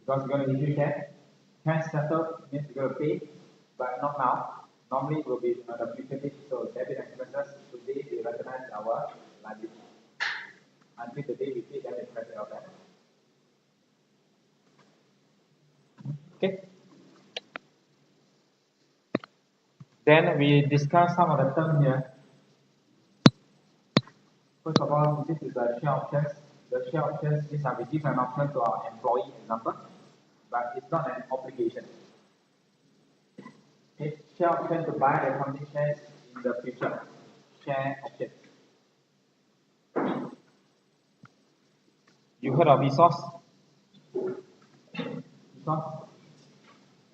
because you're going to issue share. Cash settled means you're going to pay, but not now. Normally it will be on the future date. So debit expenses today we recognize our liability. Until the day we pay, then we credit our bank. Okay. Then we discuss some of the terms here. First of all, this is the share options. The share options, these are we give an option to our employee, example, but it's not an obligation. Okay. Share option to buy the company shares in the future. Share option. You heard of resource? Resource.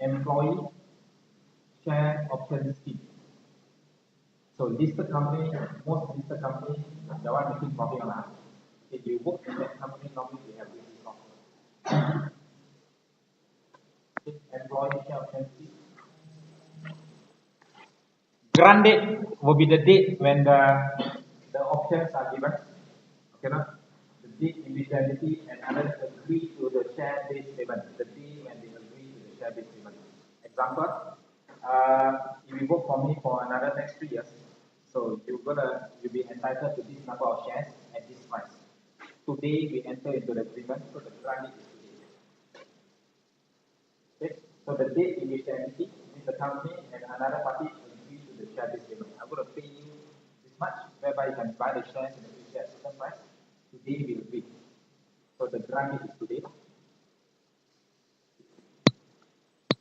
Employee share option scheme. So listed company, most listed company, the one making profit on us. If you work in that company, normally they have this resource. Employee share option scheme. Grant date will be the date when the options are given. Okay, no? The date in which the entity and others agree to the share-based payment. The day when they agree to the share-based payment. Example, if you work for me for another next 3 years, so you'll be entitled to this number of shares at this price. Today we enter into the agreement, so the grant date is today. Okay, so the date in which the entity, means the company and another party agree to the share-based payment. I'm going to pay you this much, whereby you can buy the shares in the future at a certain price. Today we agree. So the grant date is today.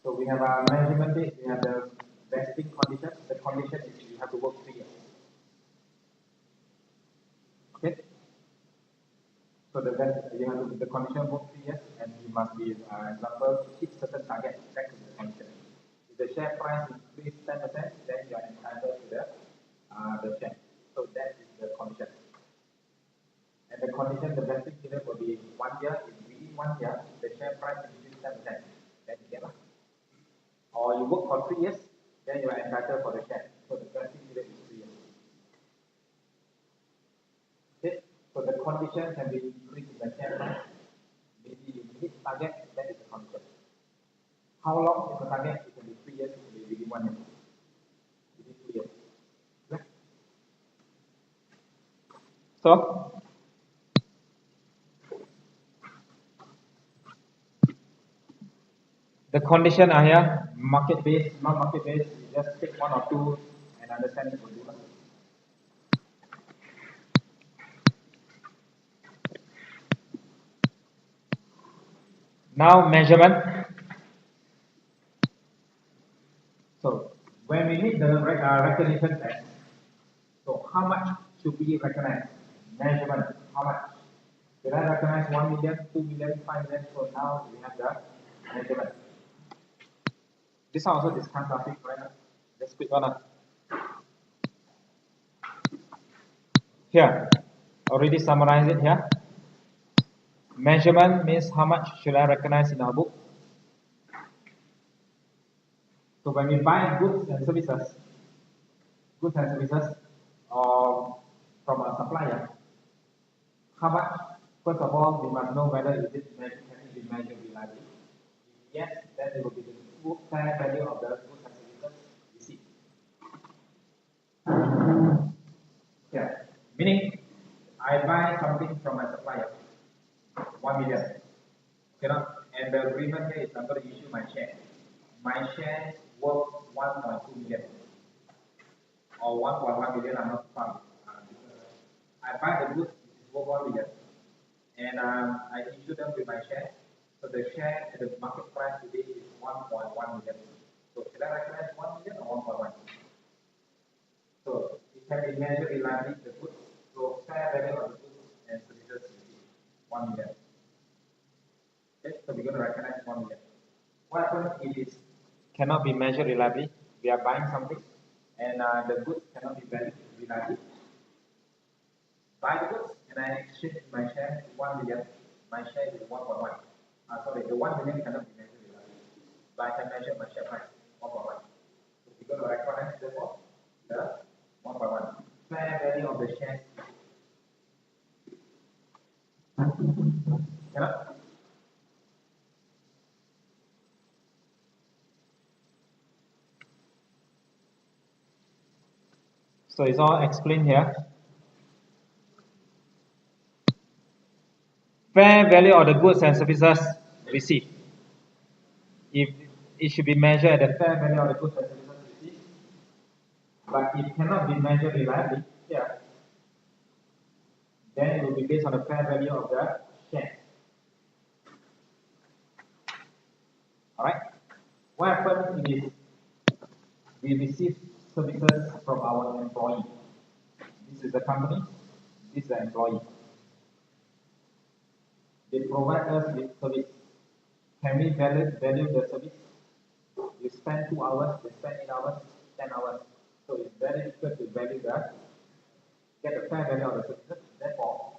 So we have a measurement date, we have the vesting condition. The condition is you have to work 3 years. Okay. So the condition work 3 years, and you must be, example, hit certain target. That is the condition. If the share price increase 10%, then you are entitled to the share. So that is the condition. And the condition, the vesting period will be 1 year. If within 1 year, the share price increase 10%, then you get it. Or you work for 3 years, then you are entitled for the share. So the vesting period is 3 years. Okay. So the condition can be increased in the share price. Maybe you hit target, that is the condition. How long is the target? It can be 3 years, it can be within 1 year. Within 2 years. Okay. So the condition are here, market based, non market based. You just take 1 or 2 and understand it will do. Now measurement. So when we need the recognition test, so how much should we recognize? Measurement, how much? Did I recognize 1 million, 2 million, 5 million? So now we have the measurement. This one also discussed last week, right? Just quick one. Here, already summarized it here. Measurement means how much should I recognize in our book. So when we buy goods and services from a supplier, how much? First of all, we must know whether can it be measured reliably. If yes, then it will be the full fair value of the goods and services received. Yeah, meaning I buy something from my supplier, 1 million. Okay, and the agreement here is I'm going to issue my share. My share worth 1.2 million or 1.1 million. I'm not far. I buy the goods worth 1 million, and I issue them with my share. So the share at the market price today is 1.1 million. So should I recognize 1 million or 1.1? So it can be measured reliably the goods. So fair value of the goods and services is 1 million. Okay, so we're going to recognize 1 million. What happens if it cannot be measured reliably? We are buying something and the goods cannot be valued reliably. Buy the goods and I exchange my share 1 million. My share is 1.1. Sorry, the 1 million cannot be measured reliably. But I can measure my share price 1.1. So we're going to recognize therefore the 1.1. Fair value of the shares. Cannot? So it's all explained here. Fair value of the goods and services received. If it should be measured at the fair value of the goods and services received, but it cannot be measured reliably here, then it will be based on the fair value of the share. Alright? What happens is we receive services from our employee. This is the company, this is the employee. They provide us with service. Can we value the service? You spend 2 hours, they spend 8 hours, 10 hours. So it's very difficult to value that, get the fair value of the services. Therefore,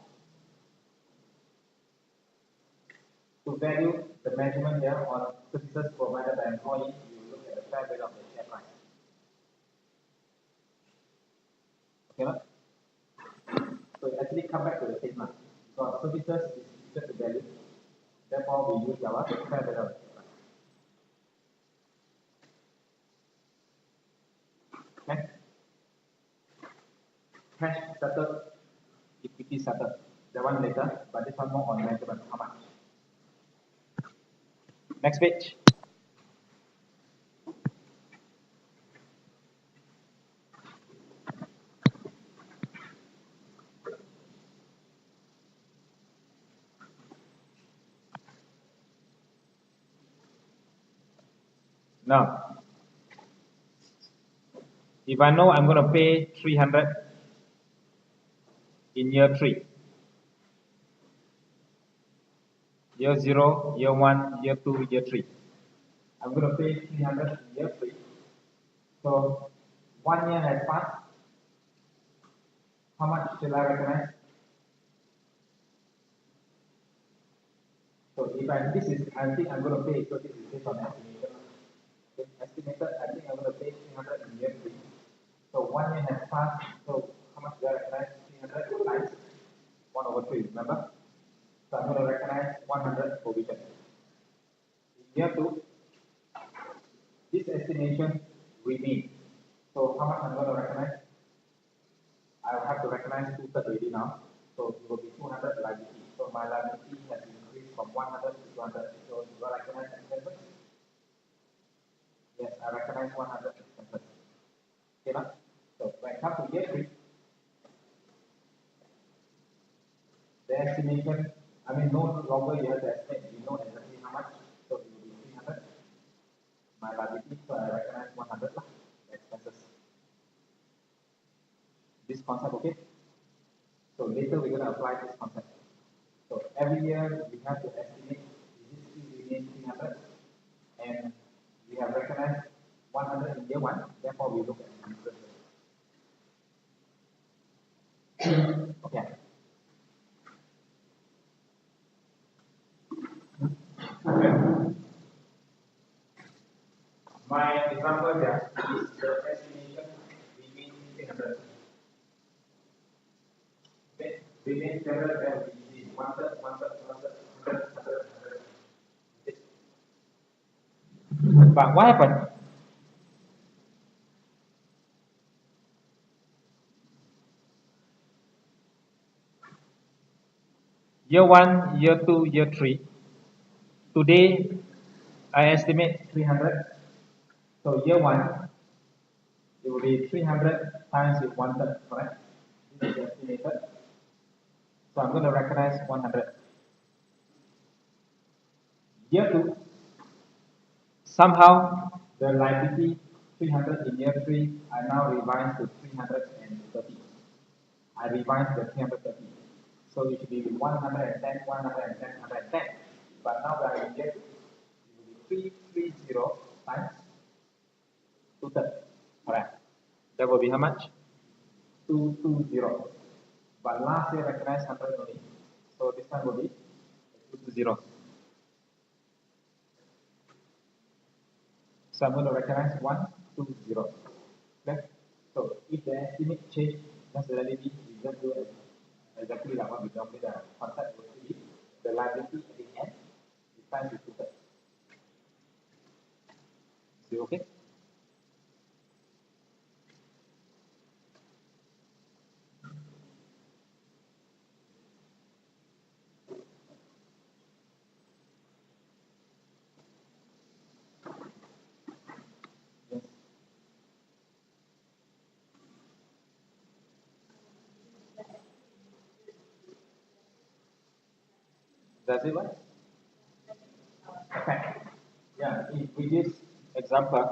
to value the measurement here on services provided by employee, you look at the fair value of the share price. Okay, no? So it actually come back to the same line. Because services is difficult to value. Therefore, we use our fair value of the share price. Okay? Cash settled, equity settled. That one later, but this one more on measurement. How much? Next page. Now, if I know I'm going to pay 300 in year 3, year 0, year 1, year 2, year 3, I'm going to pay 300 in year 3. So 1 year has passed. How much shall I recognize? So if I think I'm going to pay, so this is based on estimation. Estimated, I think I'm going to pay 300 in year 3. So 1 year has passed. So how much do I recognize? 300 times 1 over 3. Remember? So I'm going to recognize 100 provision. In year 2, this estimation remains. So how much I'm going to recognize? I will have to recognize 2/3 already now. So it will be 200 liability. So my liability has increased from 100 to 200. So do I recognize expenses? Yes, I recognize 100 expenses. Okay, now? So when it comes to year 3, the estimation, I mean, no longer you have to estimate, you know exactly how much. So it will be 300. My liability, so I recognize 100 expenses. This concept, okay? So later we're going to apply this concept. So every year we have to estimate is it still remain 300, and we have recognized 100 in year 1. Therefore, we look at the interest rate. Okay. Okay. My example here is the estimation remain 300. Okay. Remain 300, then we see 1/3, 1/3, 1/3, 100, 100, 100. But what happened? Year 1, year 2, year 3. Today, I estimate 300. So year 1, it will be 300 times with 1/3, correct? This is estimated. So I'm going to recognize 100. Year 2, somehow the liability 300 in year 3, I now revise to 330. I revise the 330. So it should be 110, 110, 110. But now that I get it will be 330 times 2/3. Correct. That will be how much? 220. But last year recognized 100 only. So this time will be 220. So I'm going to recognize 120. Okay? So if the estimate change, necessarily we just do exactly like what we done with the concept will be the liability at the end is times with 2/3. Is it okay? Does it what? Affect. Yeah, if we use example,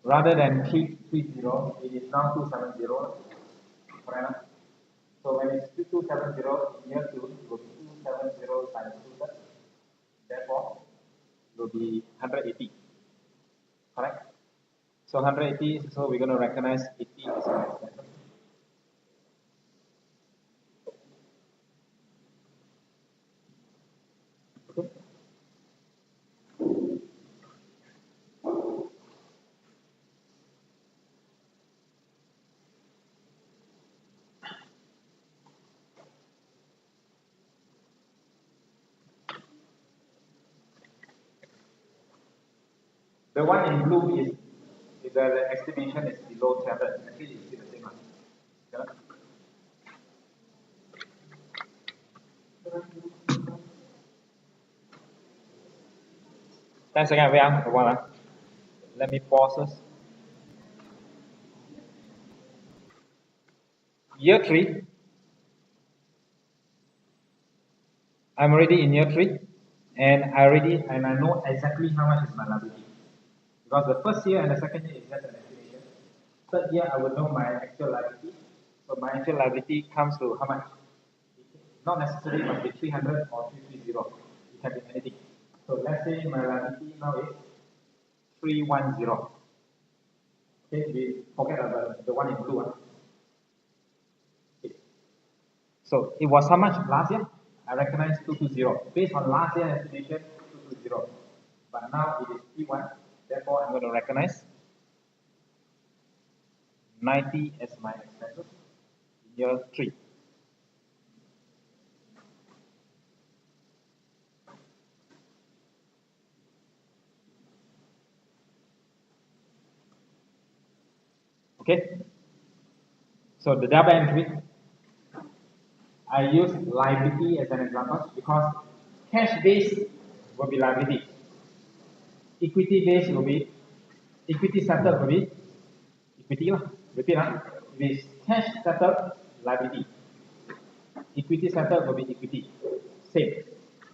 rather than 330, it is now 270. Correct? So when it's 270 in year 2, it will be 270 times 2 thirds. Therefore, it will be 180. Correct? So 180, so we're going to recognize 80 as an expense. Okay. The one in blue is the estimation is below 300. Actually, it's still the same one. Okay. 10 seconds, wait, one. Let me pause this. Year 3, I'm already in year 3, and I know exactly how much is my liability. Because the first year and the second year is just an estimation. Third year, I will know my actual liability. So my actual liability comes to how much? Not necessarily must be 300 or 330. It can be anything. So let's say my liability now is 310. Okay, we forget about the one in blue one. Okay. So it was how much last year? I recognize 220. Based on last year estimation, 220. But now it is 31. Therefore, I'm going to recognize 90 as my expenses in year 3. Okay. So the double entry, I use liability as an example because cash base will be liability. Equity base will be equity settled will be equity. Repeat. It is cash settled liability. Equity settled will be equity. Same.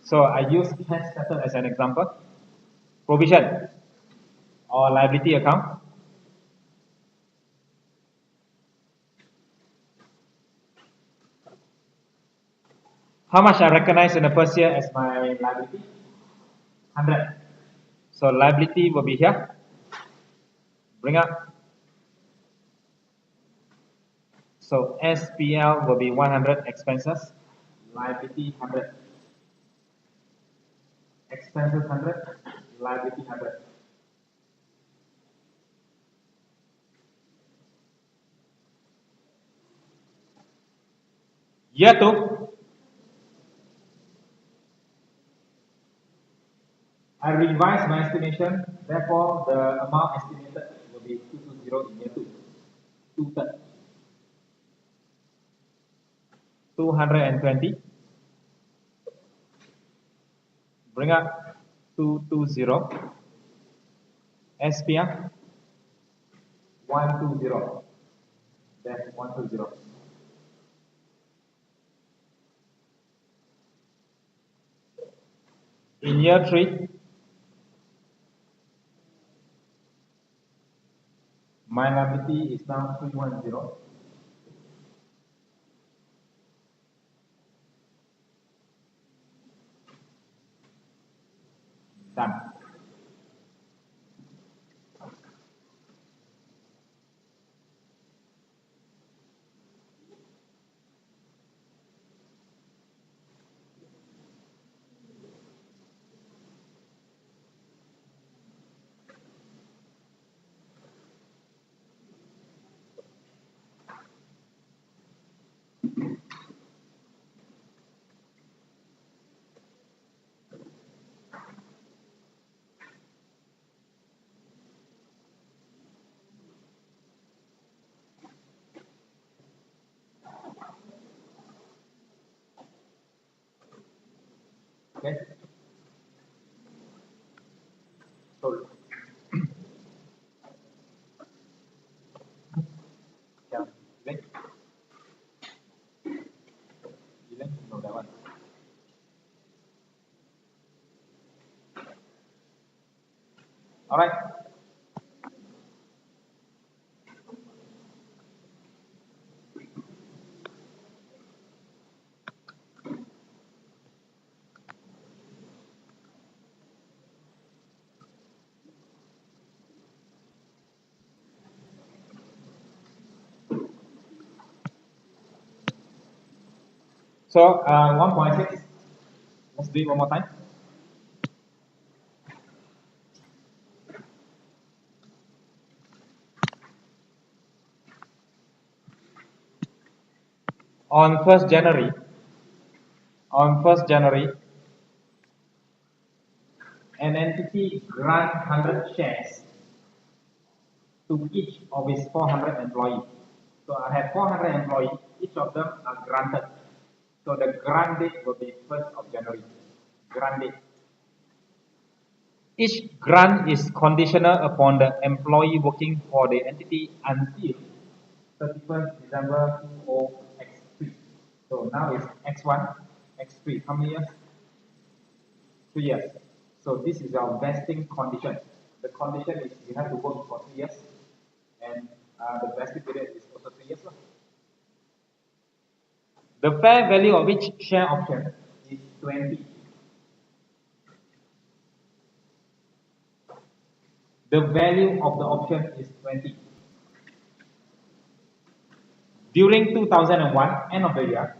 So I use cash settled as an example. Provision or liability account. How much I recognize in the first year as my liability? 100. So liability will be here. Bring up. So SPL will be 100 expenses. Liability 100. Expenses 100. Liability 100. Year 2. I revise my estimation, therefore the amount estimated will be 220 in year 2. 2 thirds. 220. Bring up 220. SPR 120. Then 120. In year 3, my liability is now 310. Done. Okay. So yeah. Alright. So 1.6, let's do it one more time. On 1st January, an entity grant 100 shares to each of its 400 employees. So I have 400 employees, each of them are granted. So the grant date will be 1st of January. Grant date. Each grant is conditional upon the employee working for the entity until 31st December 20X3. So now it's X1, X3. How many years? 3 years. So this is our vesting condition. The condition is you have to work for 3 years, and the vesting period is also 3 years. The fair value of each share option is 20. The value of the option is 20. During 2001, end of the year,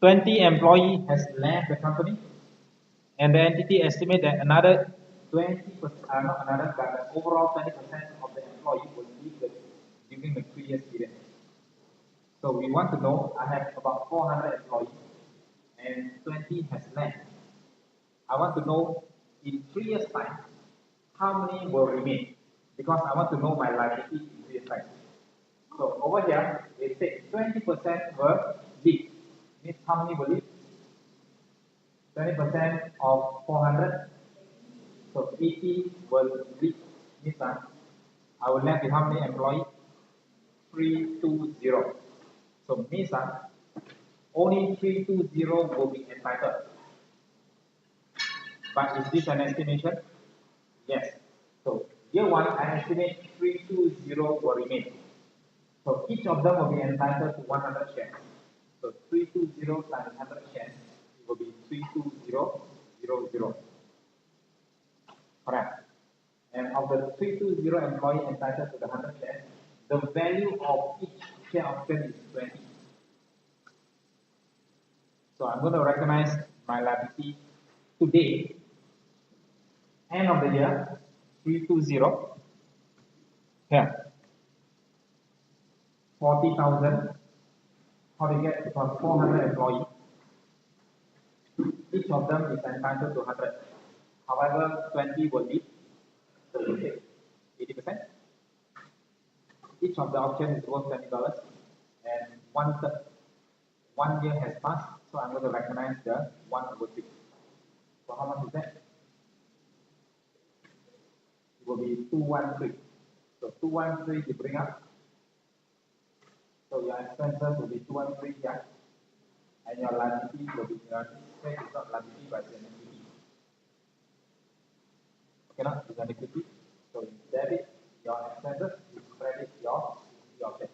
20 employees has left the company, and the entity estimate that another 20%, not another, but the overall 20% of the employee will leave during the 3 years period. So we want to know, I have about 400 employees, and 20 has left. I want to know in 3 years time, how many will remain? Because I want to know my liability in 3 years time. So over here, it says 20% will leave. Means how many will leave? 20% of 400. So 80 will leave. Means I will left with how many employees? 320. So means only 320 will be entitled. But is this an estimation? Yes. So year one, I estimate 320 will remain. So each of them will be entitled to 100 shares. So 320 times 100 shares will be 32000. Correct. And of the 320 employee entitled to the 100 shares, the value of each share option is 20. So I'm going to recognize my liability today, end of the year, 320. Here. 40,000. How do you get? Because 400 employees. Each of them is entitled to 100. However, 20 will leave. So we take 80%. Each of the options is worth $20, and 1 year has passed. So I'm going to recognize the 1/3. So how much is that? It will be 213. So 213 you bring up. So your expenses will be 213 here, and your liability will be it's not liability but it's an equity. Okay, not it's an equity. So you debit your expenses, you credit your check.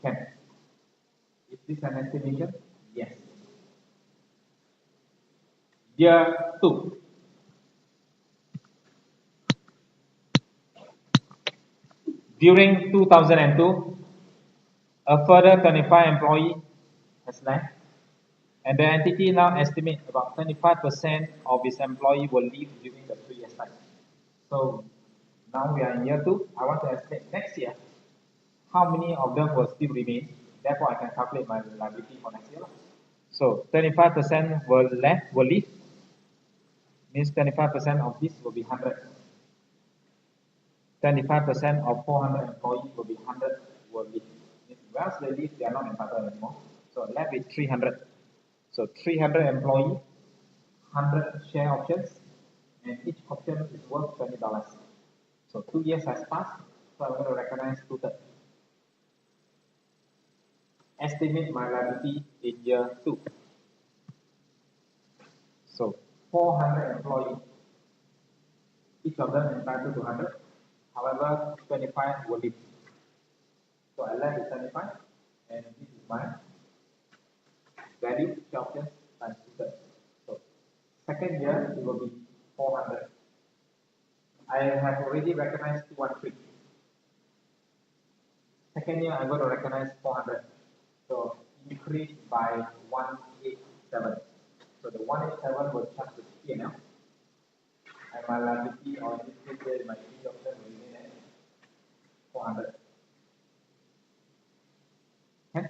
Can. Is this an estimation? Yes. Year 2. During 2002, a further 25 employees has left, and the entity now estimates about 25% of its employees will leave during the 3 years time. So now we are in year 2. I want to estimate next year how many of them will still remain. Therefore, I can calculate my liability for next year. So 25% will leave. Means 25% of this will be 100. 25% of 400 employees will be 100 will leave. Once they leave, they are not entitled anymore. So left with 300. So 300 employees, 100 share options, and each option is worth $20. So 2 years has passed, so I'm going to recognize 2/3. Estimate my liability in year 2. 400 employees. Each of them entitled to 100. However, 25 will leave. So I left with 75, and this is my value, share options times 2/3. So second year, it will be 400. I have already recognized 213. Second year, I'm going to recognize 400. So increase by 187. So the 187 will charge to P&L. And my liability, or in this case, my equity option will remain at 400. Okay?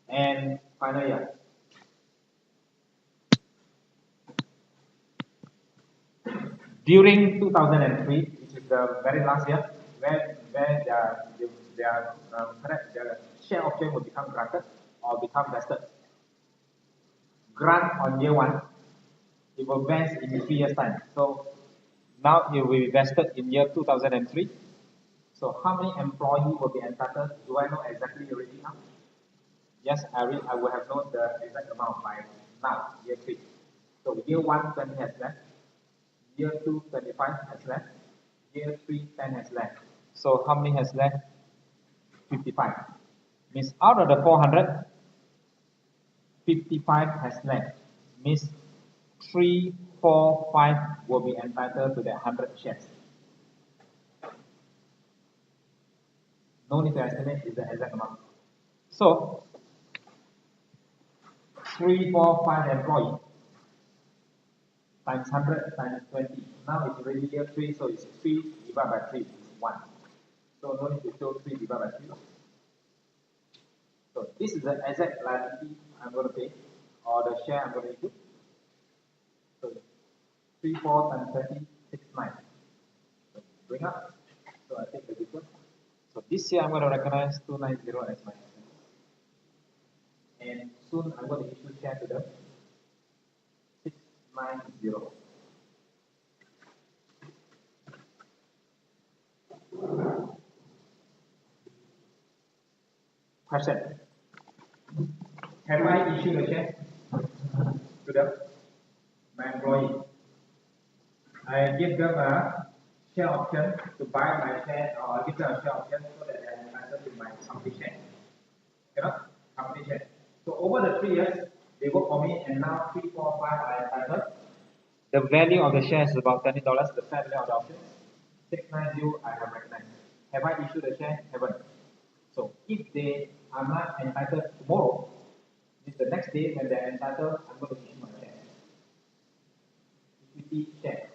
And final year. During 2003, which is the very last year, where their share option will become granted or become vested. Grant on year 1, it will vest in 3 years' time. So now it will be vested in year 2003. So how many employees will be entitled? Do I know exactly already now? Yes, I will have known the exact amount by now, year 3. So year 1, 20 has left. Year 2, 25 has left. Year 3, 10 has left. So how many has left? 55. Means out of the 400, 55 has left. Means 3, 4, 5 will be entitled to the 100 shares. No need to estimate is the exact amount. So 3, 4, 5 employees times 100 times 20. Now it's already year 3, so it's 3 divided by 3 is 1. So no need to show 3 divided by 3. So this is the exact liability I'm going to pay, or the share I'm going to issue. So 3, 4 times 30, 6, 9. So bring up. So I take the difference. So this year I'm going to recognize 290 as my expense. And soon I'm going to issue share to them. 690. Question. Have I issued a share to them? My employee. I give them a share option to buy my share, or I give them a share option so that they are entitled to my company share. Company share. So over the 3 years, they work for me, and now 3, 4, 5 are entitled. The value of the share is about $20, the fair value of the option. 690 I have recognized. Have I issued a share? Haven't. So if they are not entitled tomorrow, it's the next day when they are entitled, I'm going to issue my share. Equity share.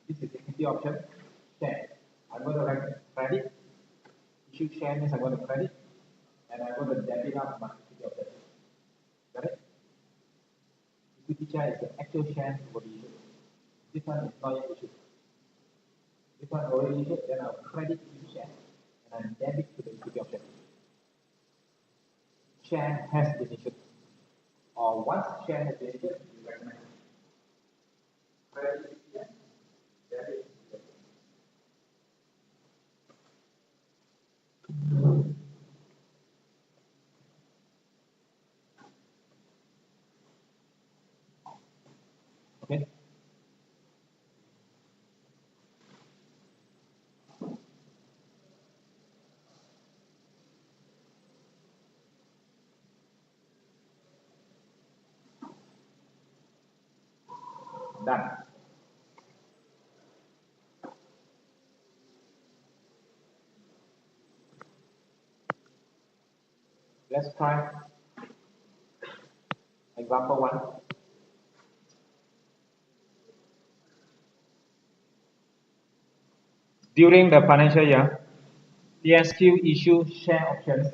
This is equity option, share. I'm going to credit. Issue share means I'm going to credit, and I'm going to debit out my equity option. Got it? Equity share is the actual share will be issued. This one is not yet issued. This one already issued, then I'll credit each share, and I debit to the equity option. Share has been issued. Or once share has been issued, you recognize credit share, debit. Okay. Done. Let's try example 1. During the financial year, TSQ issued share options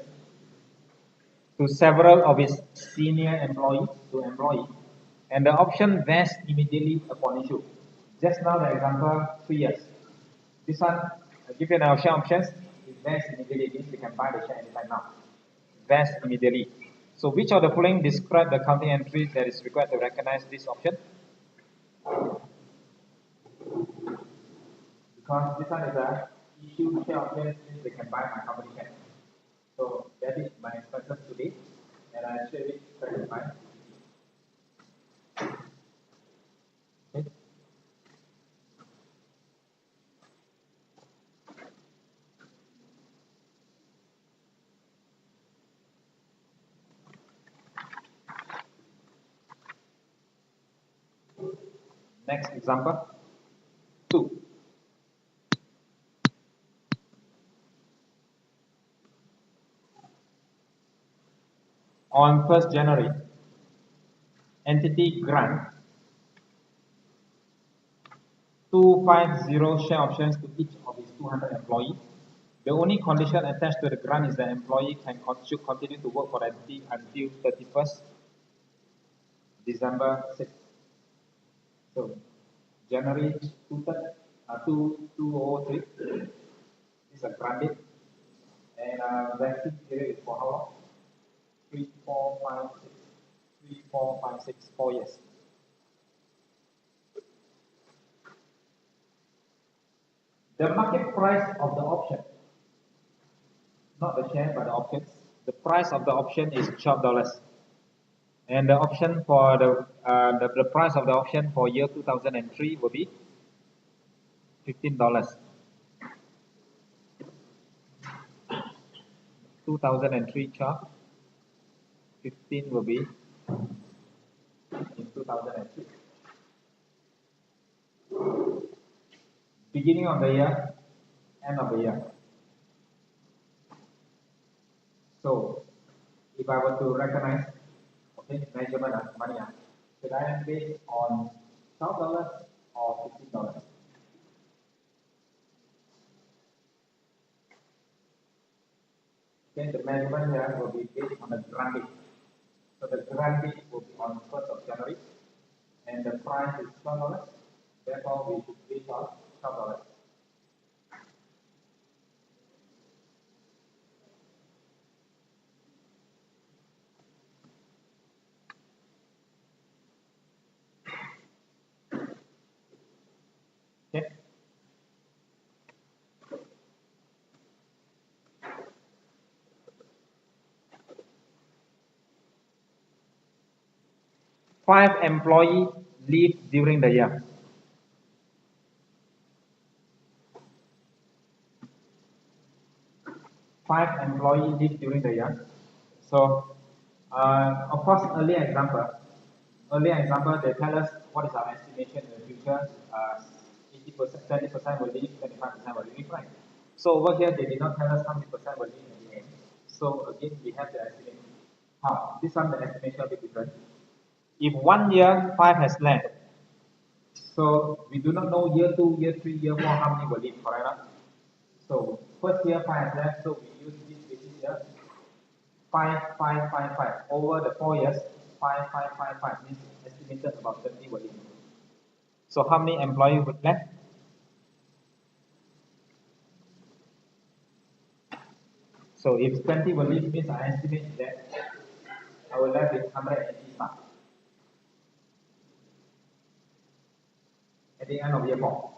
to several of its senior employees and the option vests immediately upon issue. Just now the example 3 years. This one, I give you an share options, it vests immediately, means you can buy the share anytime now. Vest immediately. So which of the following describe the accounting entries that is required to recognize this option? Because this one is a issue share options means they can buy my company share. So that is my expenses today, and I share it credit my. Okay. Next example, 2. On 1st January, entity grant 250 share options to each of its 200 employees. The only condition attached to the grant is that employee should continue to work for the entity until 31st December 6th. So January 2003 is a grant date, and vesting period is for how long? 3, 4, 5, 6, 3, 4, 5, 6, 4 years. The market price of the option, not the share but the options, the price of the option is $12. And the option for the price of the option for year 2003 will be $15. 2003 chart, 15 will be in 2003. Beginning of the year, end of the year. So if I were to recognize, okay, measurement of money, should I base on $12 or $15? Okay, the measurement here will be based on the grant date. So the grant date will be on 1st of January, and the price is $12. Therefore, we should base on $12. Okay. Five employees leave during the year. Five employees leave during the year. So, of course, earlier example, they tell us what is our estimation in the future. 80%, 20% will leave, 25% will leave, right? So over here, they did not tell us how many percent will leave in the end. So again, we have the estimate. How? This one, the estimation will be different. If 1 year, 5 has left, so we do not know year 2, year 3, year 4, how many will leave, correct? So first year 5 has left, so we use this basis here. 5, 5, 5, 5. Over the 4 years, 5, 5, 5, 5. This is estimated about 30 will leave. So how many employees would left? So if 20 will leave, means I estimate that I will left with 180 staff at the end of year 4.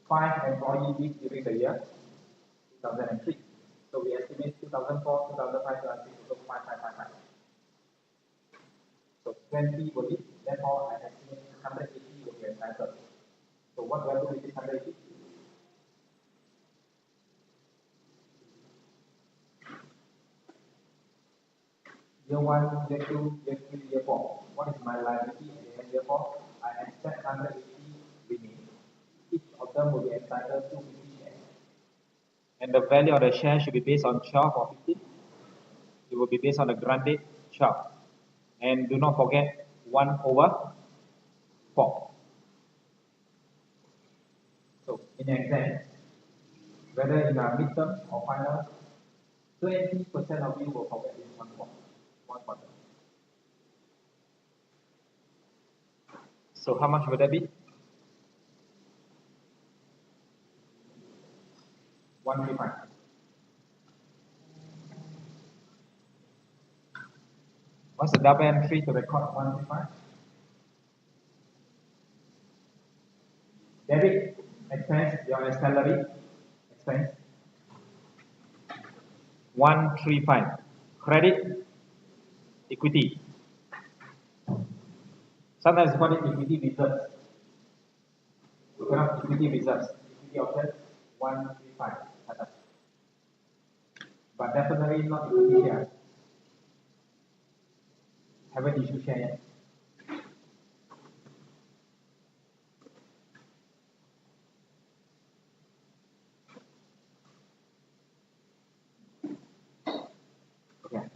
5 employees leave during the year 2003. So we estimate 2004, 2005, 2006, 5, 5, 5, 5. So 20 will leave, therefore I estimate 180 will be entitled. So what do I do with this 180? Year 1, year 2, year 3, year 4. What is my liability at the end of year 4? I expect 180 remain. Each of them will be entitled to 50 shares. And the value of the share should be based on 12 or 15. It will be based on the grant date 12. And do not forget 1 over 4. So in the exam, whether in our midterm or final, 20% of you will forget this 1 quarter. So how much would that be? 135. What's the double entry to record 135? Debit expense your salary expense 135. Credit equity. Sometimes we call it equity reserves. Equity reserves. Equity options 135. But definitely not equity share. Haven't issued share yet. Okay.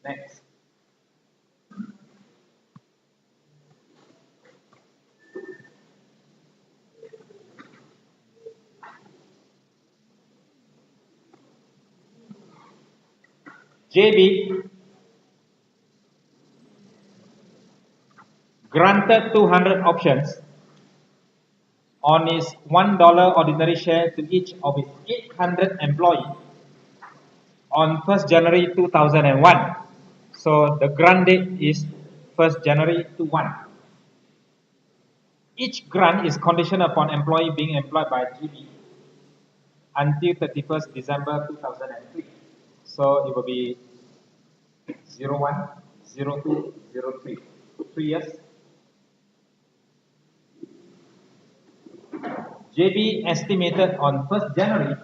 Next. JB granted 200 options on his $1 ordinary share to each of his 800 employees on 1st January 2001. So the grant date is 1st January 21. Each grant is conditional upon employee being employed by GB until 31st December 2003. So it will be 01, 02, 03. 3 years. JB estimated on 1st January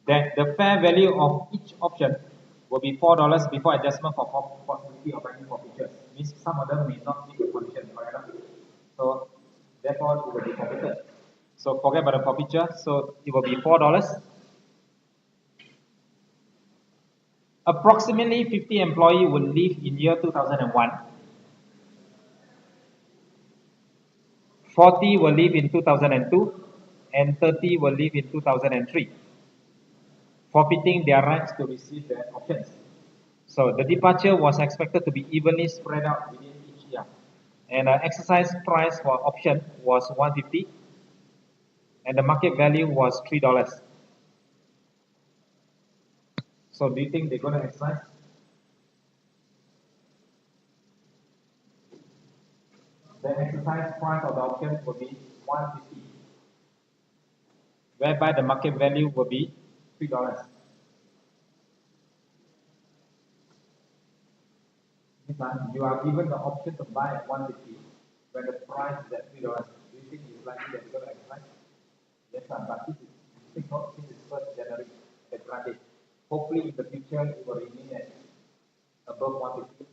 that the fair value of each option will be $4 before adjustment for possibility of any forfeitures. Means some of them may not meet the condition, correct? So therefore it will be forfeited. So forget about the forfeiture. So it will be $4. Approximately 50 employees will leave in year 2001. 40 will leave in 2002, and 30 will leave in 2003, forfeiting their rights to receive their options. So the departure was expected to be evenly spread out within each year. And the exercise price for option was $150, and the market value was $3. So do you think they're going to exercise? The exercise price of the option will be $150, whereby the market value will be $3. This one, you are given the option to buy at $150 when the price is at $3. Do you think it's likely that you're going to exercise? Yes, sir, but this is not this is 1st January, the grant. Hopefully in the future it will remain at above 150.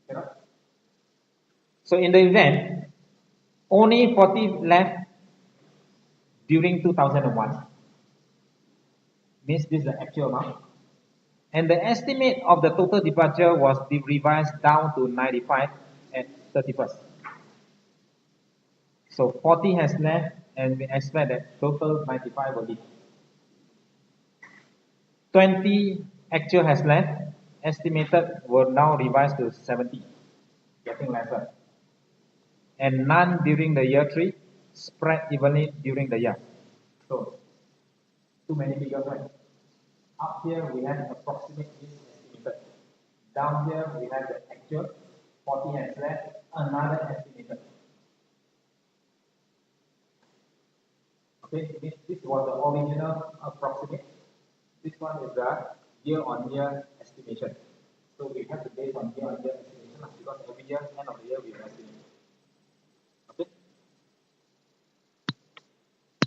Cannot? So in the event, only 40 left during 2001. Means this is the actual amount. And the estimate of the total departure was revised down to 95 at 31st. So 40 has left, and we expect that total 95 will leave. 20 actual has left, estimated will now revise to 70, getting lesser. And none during the year 3, spread evenly during the year. So, too many figures, right? Up here we have approximate estimated. Down here we have the actual, 40 has left, another estimated. Okay, this was the original approximate. This one is the year-on-year estimation. So we have to base on year-on-year estimation because every year, end of the year, we estimate. Okay.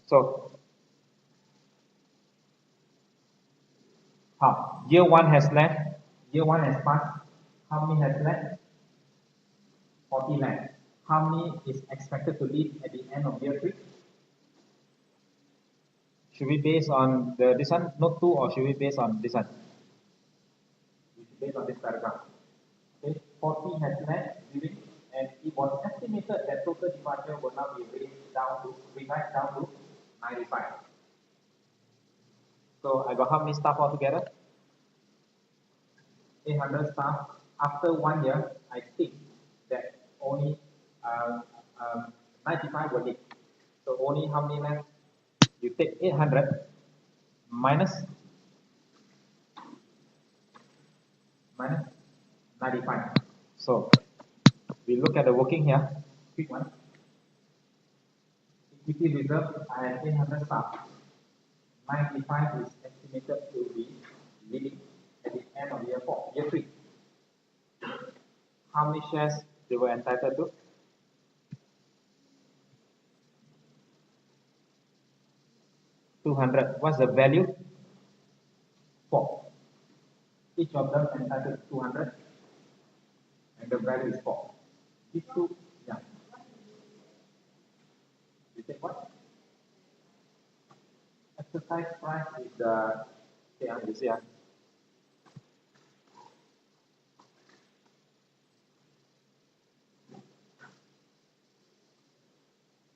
So, year 1 has left. Year 1 has passed. How many has left? 40 left. How many is expected to leave at the end of year 3? Should we base on this one, note 2, or should we base on this one? We should base on this paragraph. Okay, 40 has left during, and it was estimated that total departure will now be revised down to 95. So I got how many staff altogether? 800 staff. After 1 year, I think that only 95 will leave. So only how many left? you take 800 minus 95. So we look at the working here. Quick one. Equity reserve, I have 800 staff. 95 is estimated to be leaving at the end of year 4, year 3. How many shares they were entitled to? 200. What's the value? 4. Each of them entitled to 200, and the value is 4. These two, yeah. You take what? Exercise price is the, you see,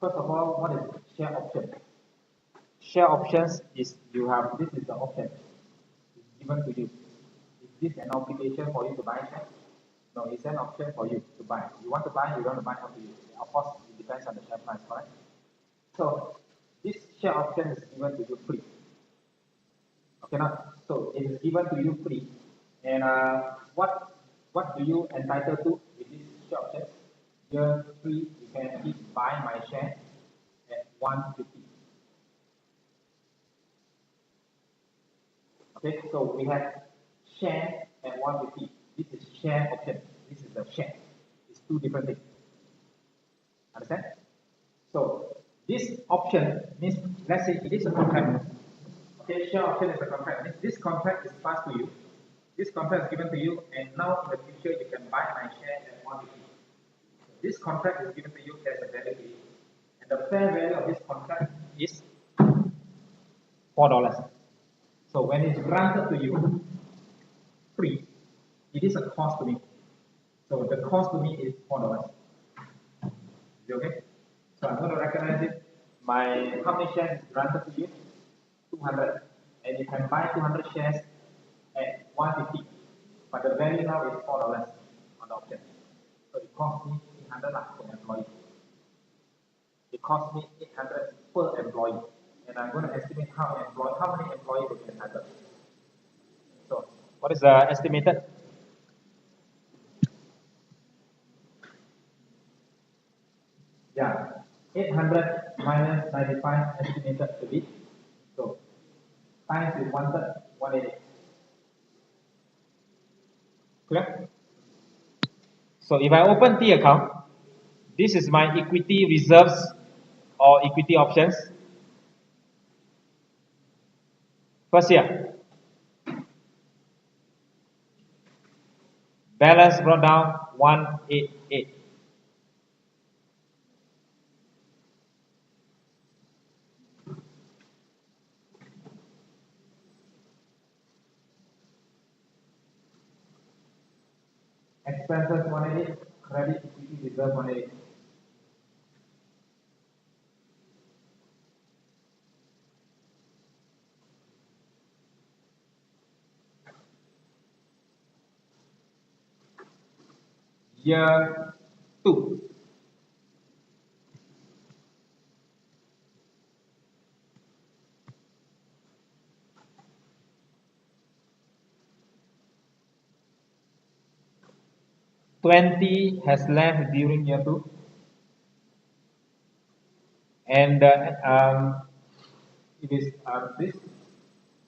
first of all, what is share option? Share options is you have, this is the option. It's given to you. Is this an obligation for you to buy share? No, it's an option for you to buy. You want to buy, you want to buy, up to you. Of course, it depends on the share price, correct? So, this share option is given to you free. Okay, now, so it is given to you free. And what do you entitle to with this share option? Year 3, you can keep buy my share at 150. Okay, so we have share at 150. This is share option. This is the share. It's two different things. Understand? So this option means, let's say it is a contract. Okay, share option is a contract. This contract is passed to you. This contract is given to you, and now in the future you can buy my share at 150. This contract is given to you as a value to you. And the fair value of this contract is $4. So when it's granted to you free, it is a cost to me. So the cost to me is $4. Is it okay? So I'm going to recognize it. My how many shares is granted to you? 200. And you can buy 200 shares at 150. But the value now is $4 on the option. So it costs me 800 per employee. It costs me 800 per employee. And I'm going to estimate how many employees will be entitled. So, what is the estimated? Yeah, 800 minus 95 estimated to be. So, times with 180. Clear? So, if I open T account, this is my equity reserves or equity options. First year, balance brought down 188. Expenses 180, credit equity reserve 180. Year 2. $20 has left during year 2, and it is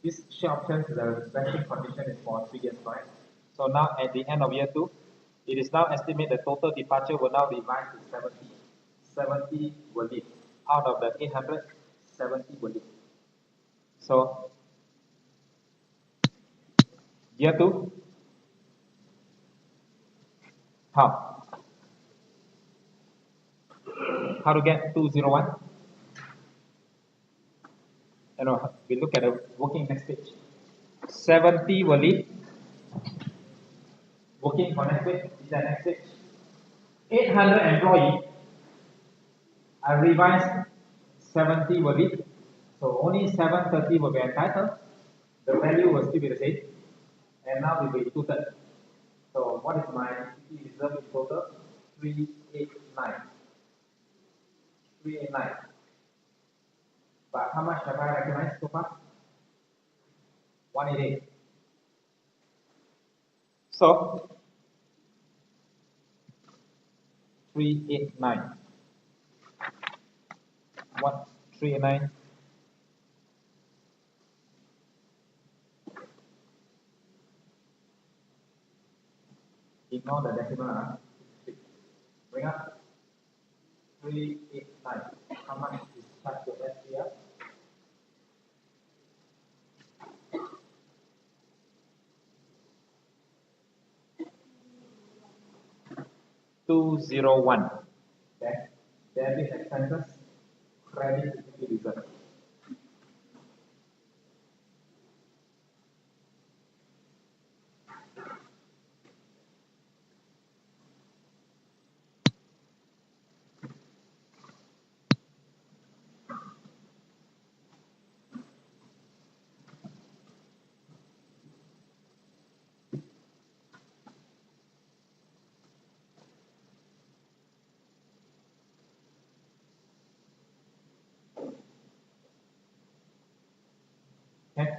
this share options, the vesting condition is for 3 years, right? So now at the end of year 2, it is now estimated the total departure will now revise to 70. 70 will leave. Out of the 800, 70 will leave. So year 2, how? How to get 201? You know, we look at the working next page. 70 will leave. Working for next page is the next page. 800 employee. I revised 70 will leave. So only 730 will be entitled. The value will still be the same. And now will be 2/3. So what is my equity reserve in total? 389. 389. But how much have I recognized so far? 188. So 389. 389. Ignore the decimal. Bring up 389. How much is charged to SPR? 201. Okay. Debit expenses, credit equity reserve. Okay.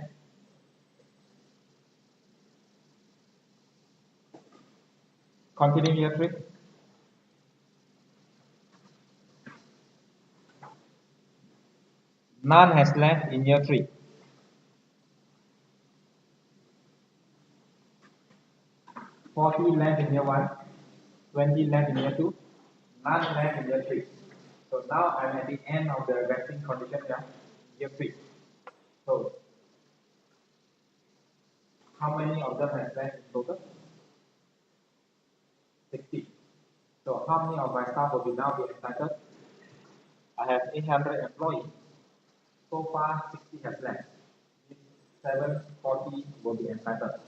Continue year 3. None has left in year 3. 40 left in year 1. 20 left in year 2. None left in year 3. So now I'm at the end of the vesting condition here, year 3. So how many of them has left in total? 60. So how many of my staff will be now be entitled? I have 800 employees. So far 60 has left. 740 will be entitled.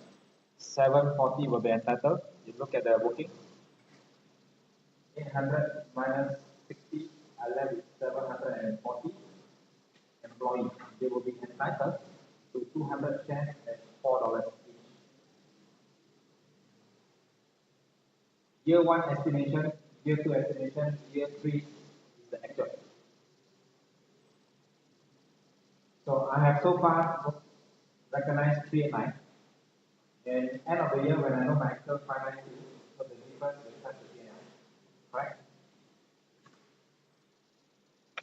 740 will be entitled. You look at the booking. 800 minus 60, I left with 740 employees. They will be entitled to 200 shares at $4 each. Year 1 estimation, year 2 estimation, year 3 is the actual. So I have so far recognized 389. And end of the year, when I know my actual 592, so the difference will touch the 389. Correct?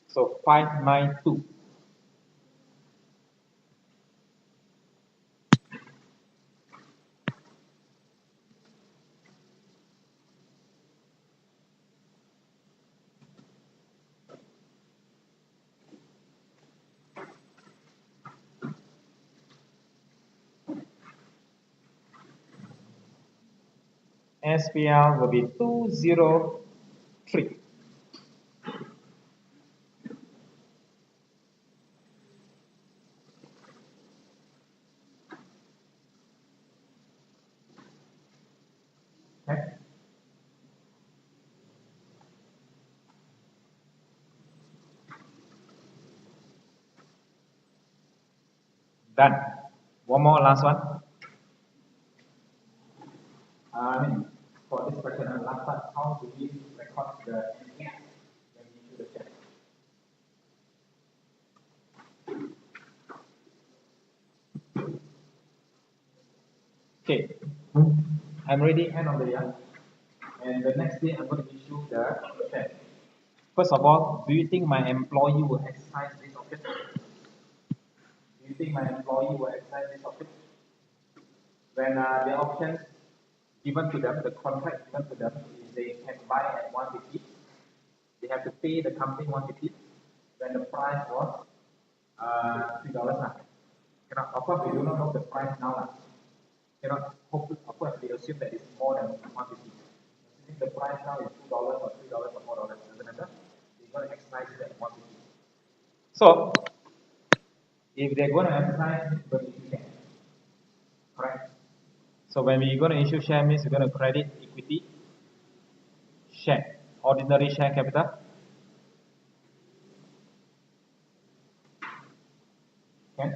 So 592. SPR will be 203. Okay. Done. One more, last one. For this question, last part, how do we record the NX when we issue the check? Okay, I'm ready end of the year, and the next day I'm going to issue the check. First of all, do you think my employee will exercise this option? Do you think my employee will exercise this option? When the options given to them, the contract given to them is they can buy at 150. They have to pay the company 150 when the price was $3. Of course, we do not know the price now. Of course, we assume that it's more than 150. Assuming the price now is $2 or $3 or $4, doesn't matter. They're going to exercise it at 150. So, if they're going to exercise, we're going to issue share. Correct? So when we're going to issue share means we're going to credit equity share, ordinary share capital. Okay.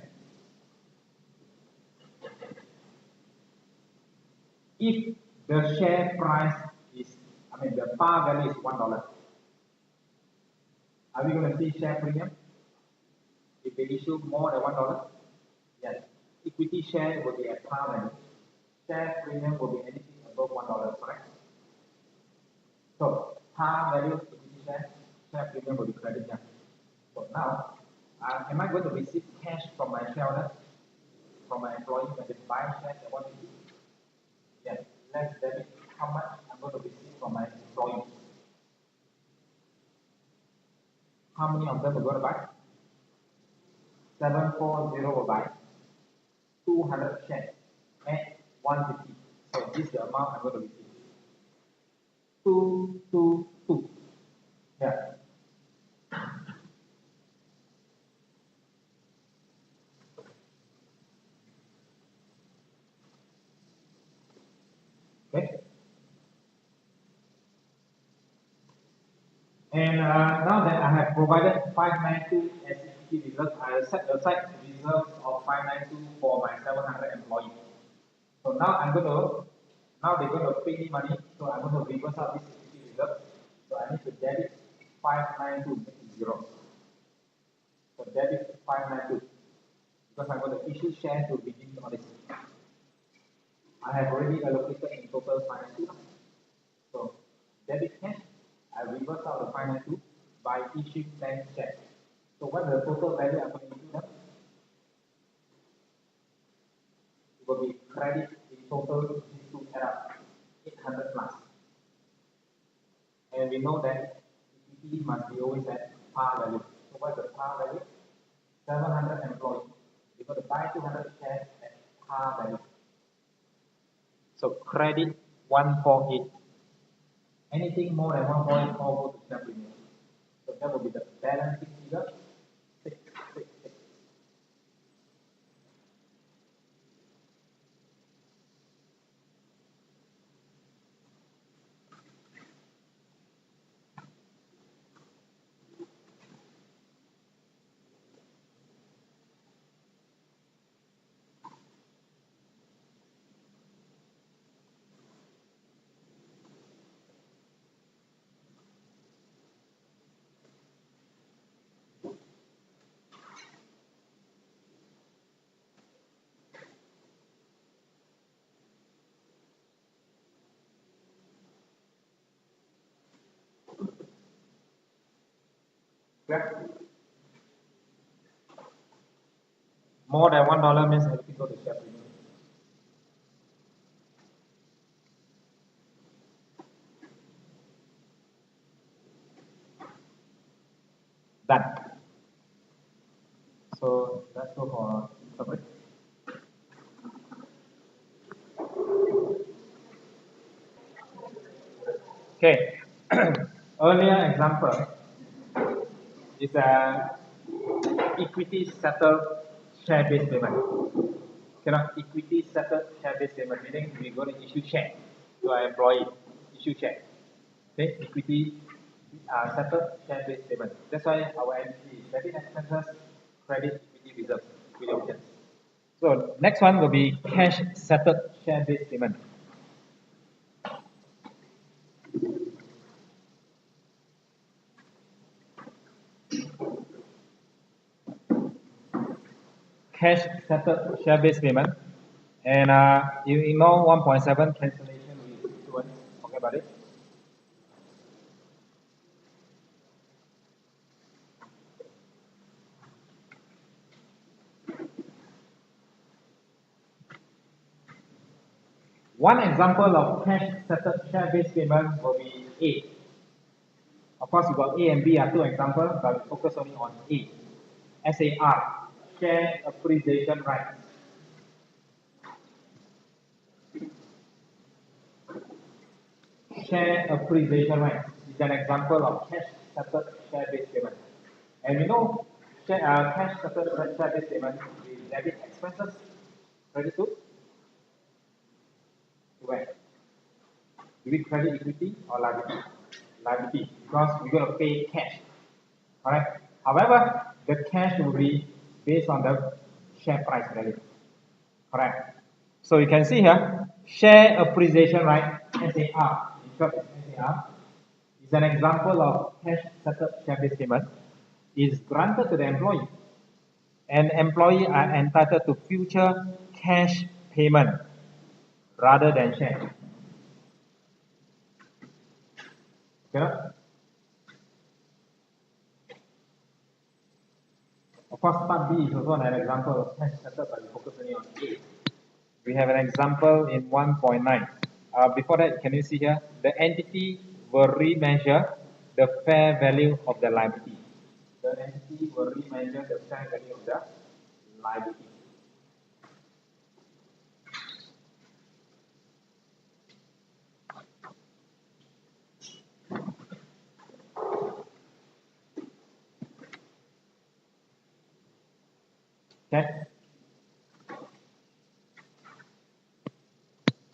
If the share price is, the par value is $1, are we going to see share premium? If they issue more than $1, yes, equity share will be at par value. Share premium will be anything above $1, correct? So par value equity share premium will be credited here. So now, am I going to receive cash from my shareholders, from my employees when they buy shares at 150? Yes, let's debit how much I'm going to receive from my employees. How many of them will go to buy? 740 will buy 200 shares at 150. So this is the amount I'm going to receive. 222. Yeah. Okay. And now that I have provided 592 as equity reserve, I set aside reserves of 592 for my 700 employees. So now now they're going to pay me money, so I'm going to reverse out this equity reserve. So I need to debit 592, which is 0. So debit 592, because I'm going to issue shares to begin on this. I have already allocated in total 592. So debit cash, I reverse out the 592 by issuing 10 shares. So what is the total value I'm going to issue them? It will be credit in total, these two add up 800 plus. And we know that equity must be always at par value. So what is the par value? 700 employees. We're going to buy 200 shares at par value. So credit 148. Anything more than 1.4 go to share premium. So that will be the balancing figure 666. Clear? More than $1 means everything go to share premium. Done. So let's go for summary. Okay. Earlier example is a equity settled share-based payment. Equity settled share-based payment, meaning we're going to issue share to our employee, issue share. Okay, equity settled share-based payment. That's why our entity is debit expenses, credit equity reserve with options. So next one will be cash settled share-based payment. Cash settled share-based payment, and you ignore 1.7 cancellation with issuance. Forget about it. One example of cash settled share-based payment will be A. Of course, we got A and B are two examples, but we focus only on A. SAR, share appreciation rights. Share appreciation rights is an example of cash settled share-based payment. And we know cash settled share-based payment is debit expenses, credit to where? Do we credit equity or liability? Liability, because we're going to pay cash. Alright. However, the cash will be based on the share price value. Correct. So you can see here, share appreciation right, SAR, in short is SAR, is an example of cash settled share-based payment. Is granted to the employee. and employee are entitled to future cash payment rather than share. Okay? Of course, part B is also an example of cash settled, but we focus only on A. We have an example in 1.9. Before that, can you see here? The entity will remeasure the fair value of the liability. The entity will remeasure the fair value of the liability. Okay.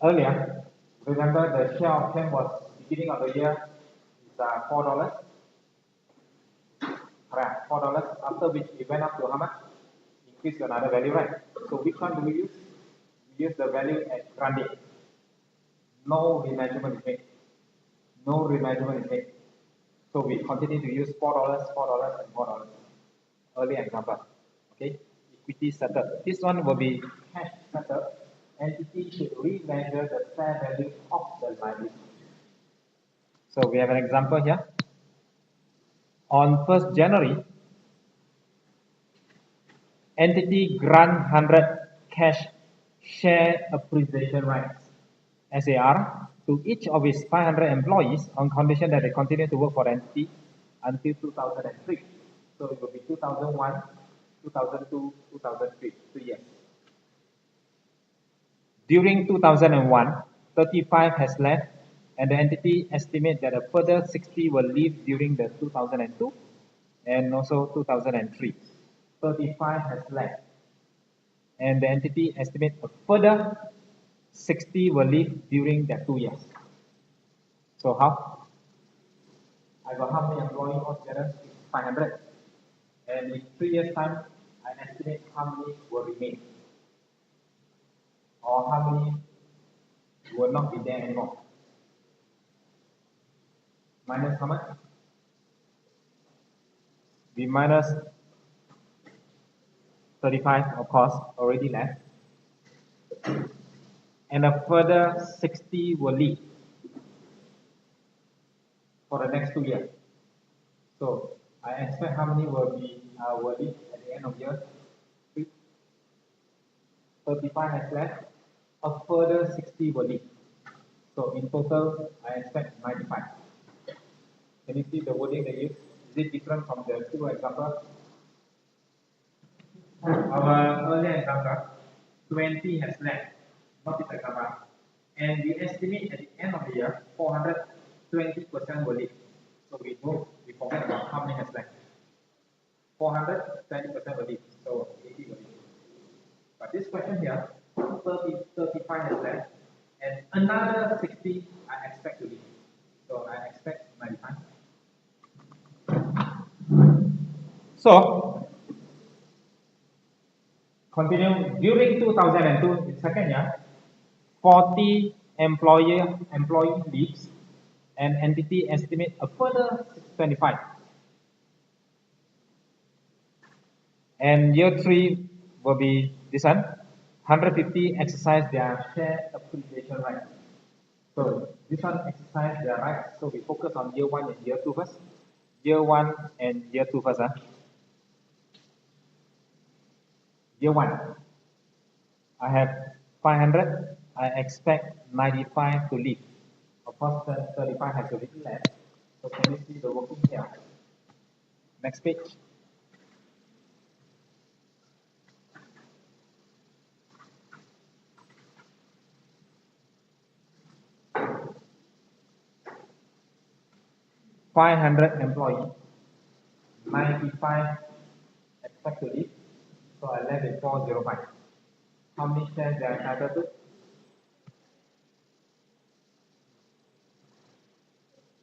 Earlier, remember the share option was beginning of the year is $4. Correct, $4. After which it went up to how much? Increase to another value, right? So which one do we use? We use the value at grant date. No remeasurement is made. No remeasurement is made. So we continue to use $4, $4, and $4. Early example. Okay. Equity settled. This one will be cash settled. Entity should remeasure the fair value of the liability. So we have an example here. On 1st January, entity grant 100 cash share appreciation rights (SAR) to each of its 500 employees on condition that they continue to work for the entity until 2003. So it will be 2001, 2002, 2003, 3 years. During 2001, 35 has left, and the entity estimates that a further 60 will leave during the 2002 and also 2003. 35 has left, and the entity estimates a further 60 will leave during that 2 years. So how? I got how many employees altogether? 500. And in 3 years' time, I estimate how many will remain, or how many will not be there anymore. Minus how much? We minus 35, of course, already left. And a further 60 will leave for the next 2 years. So I expect how many will leave at the end of year 3. 35 has left. A further 60 will leave. So in total, I expect 95. Can you see the wording they use? Is it different from the two examples? Our earlier example, 20 has left, not this example. And we estimate at the end of the year, 420% will leave. So we forget about how many has left. 420% will leave, so 80 will leave. But this question here, 35 has left, and another 60 I expect to leave. So I expect 95. So, continue, during 2002, in second year, 40 employee leaves, and entity estimate a further 625. And year 3 will be this one, 150 exercise their share appreciation right. So this one exercise their rights. So we focus on year 1 and year 2 first. Year 1 and year 2 first. Year 1, I have 500. I expect 95 to leave. Of course, 35 has already left. So can you see the working here? Next page. $500 employees, 95 expect to leave. So I left with 405. How many shares they are entitled to?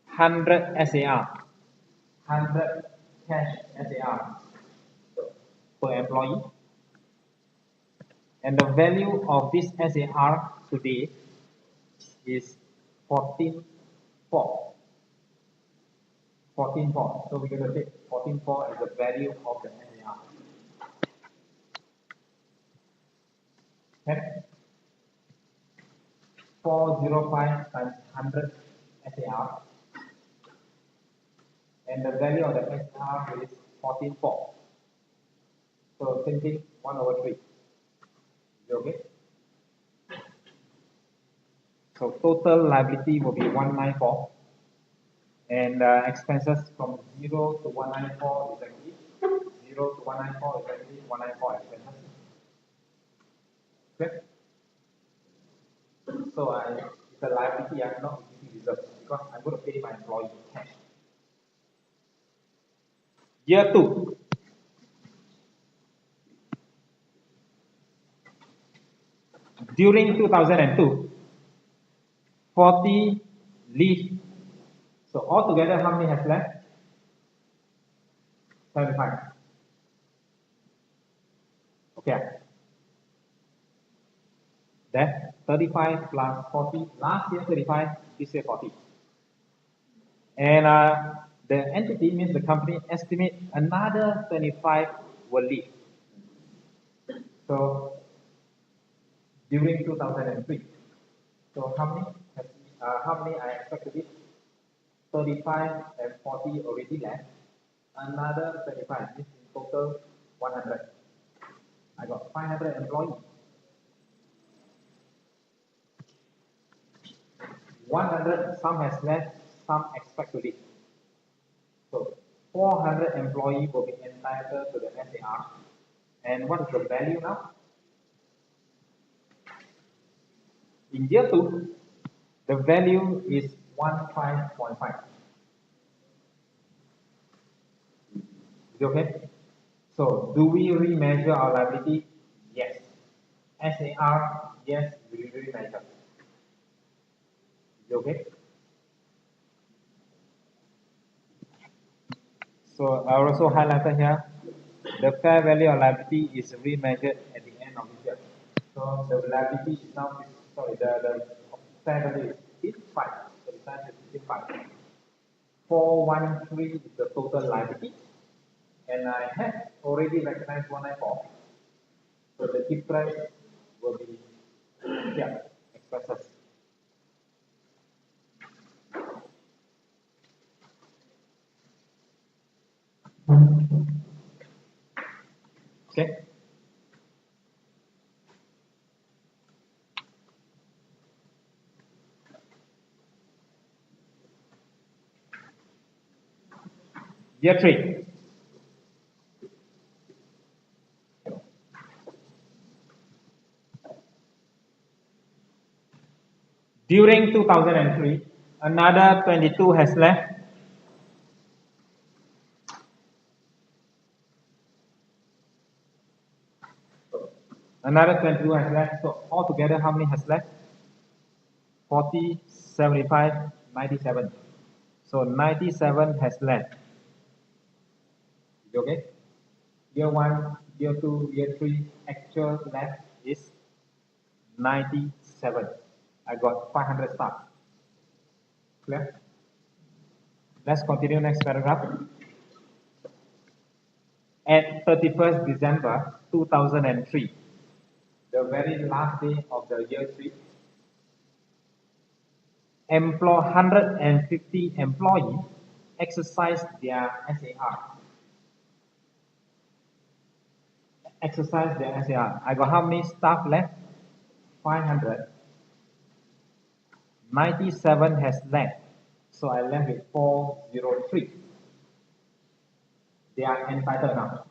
100 SAR, 100 cash SAR per employee. And the value of this SAR today is 14.4. 14.4. So we're going to take 14.4 as the value of the SAR. Okay. 405 times 100 SAR, and the value of the SAR is 14.4. So same thing, 1 over 3. Okay. So total liability will be 194, and expenses from 0 to 194 is actually 0 to 194 is actually 194 expenses. Okay. So it's a liability, I'm not equity reserve because I'm going to pay my employee cash. Year 2. During 2002, 40 leave. So altogether, how many has left? 75. Okay. Then 35 plus 40. Last year 35, this year 40. And the entity means the company estimate another 25 will leave. So during 2003. So how many I expect to be? 35 and 40 already left. Another 25. This in total 100. I got 500 employees. 100, some has left, some expect to leave. So 400 employees will be entitled to the SAR. And what is the value now? In year 2, the value is 15.5. Is it okay? So do we remeasure our liability? Yes. SAR, yes, we remeasure. Is it okay? So I also highlighted here, the fair value of liability is remeasured at the end of the year. So the liability is now, sorry, the fair value is 5. So the size is 5. 413 is the total liability. And I have already recognized 194. So the difference will be, yeah, expenses. Okay. Year 3. During 2003, another 22 has left. Another 22 has left. So altogether, how many has left? 40, 75, 97. So 97 has left. Okay? Year 1, year 2, year 3, actual left is 97. I got 500 staff. Clear? Let's continue next paragraph. At 31st December 2003, the very last day of the year 3, 150 employees exercised their SAR. I got how many staff left? 500. 97 has left. So I left with 403. They are entitled now.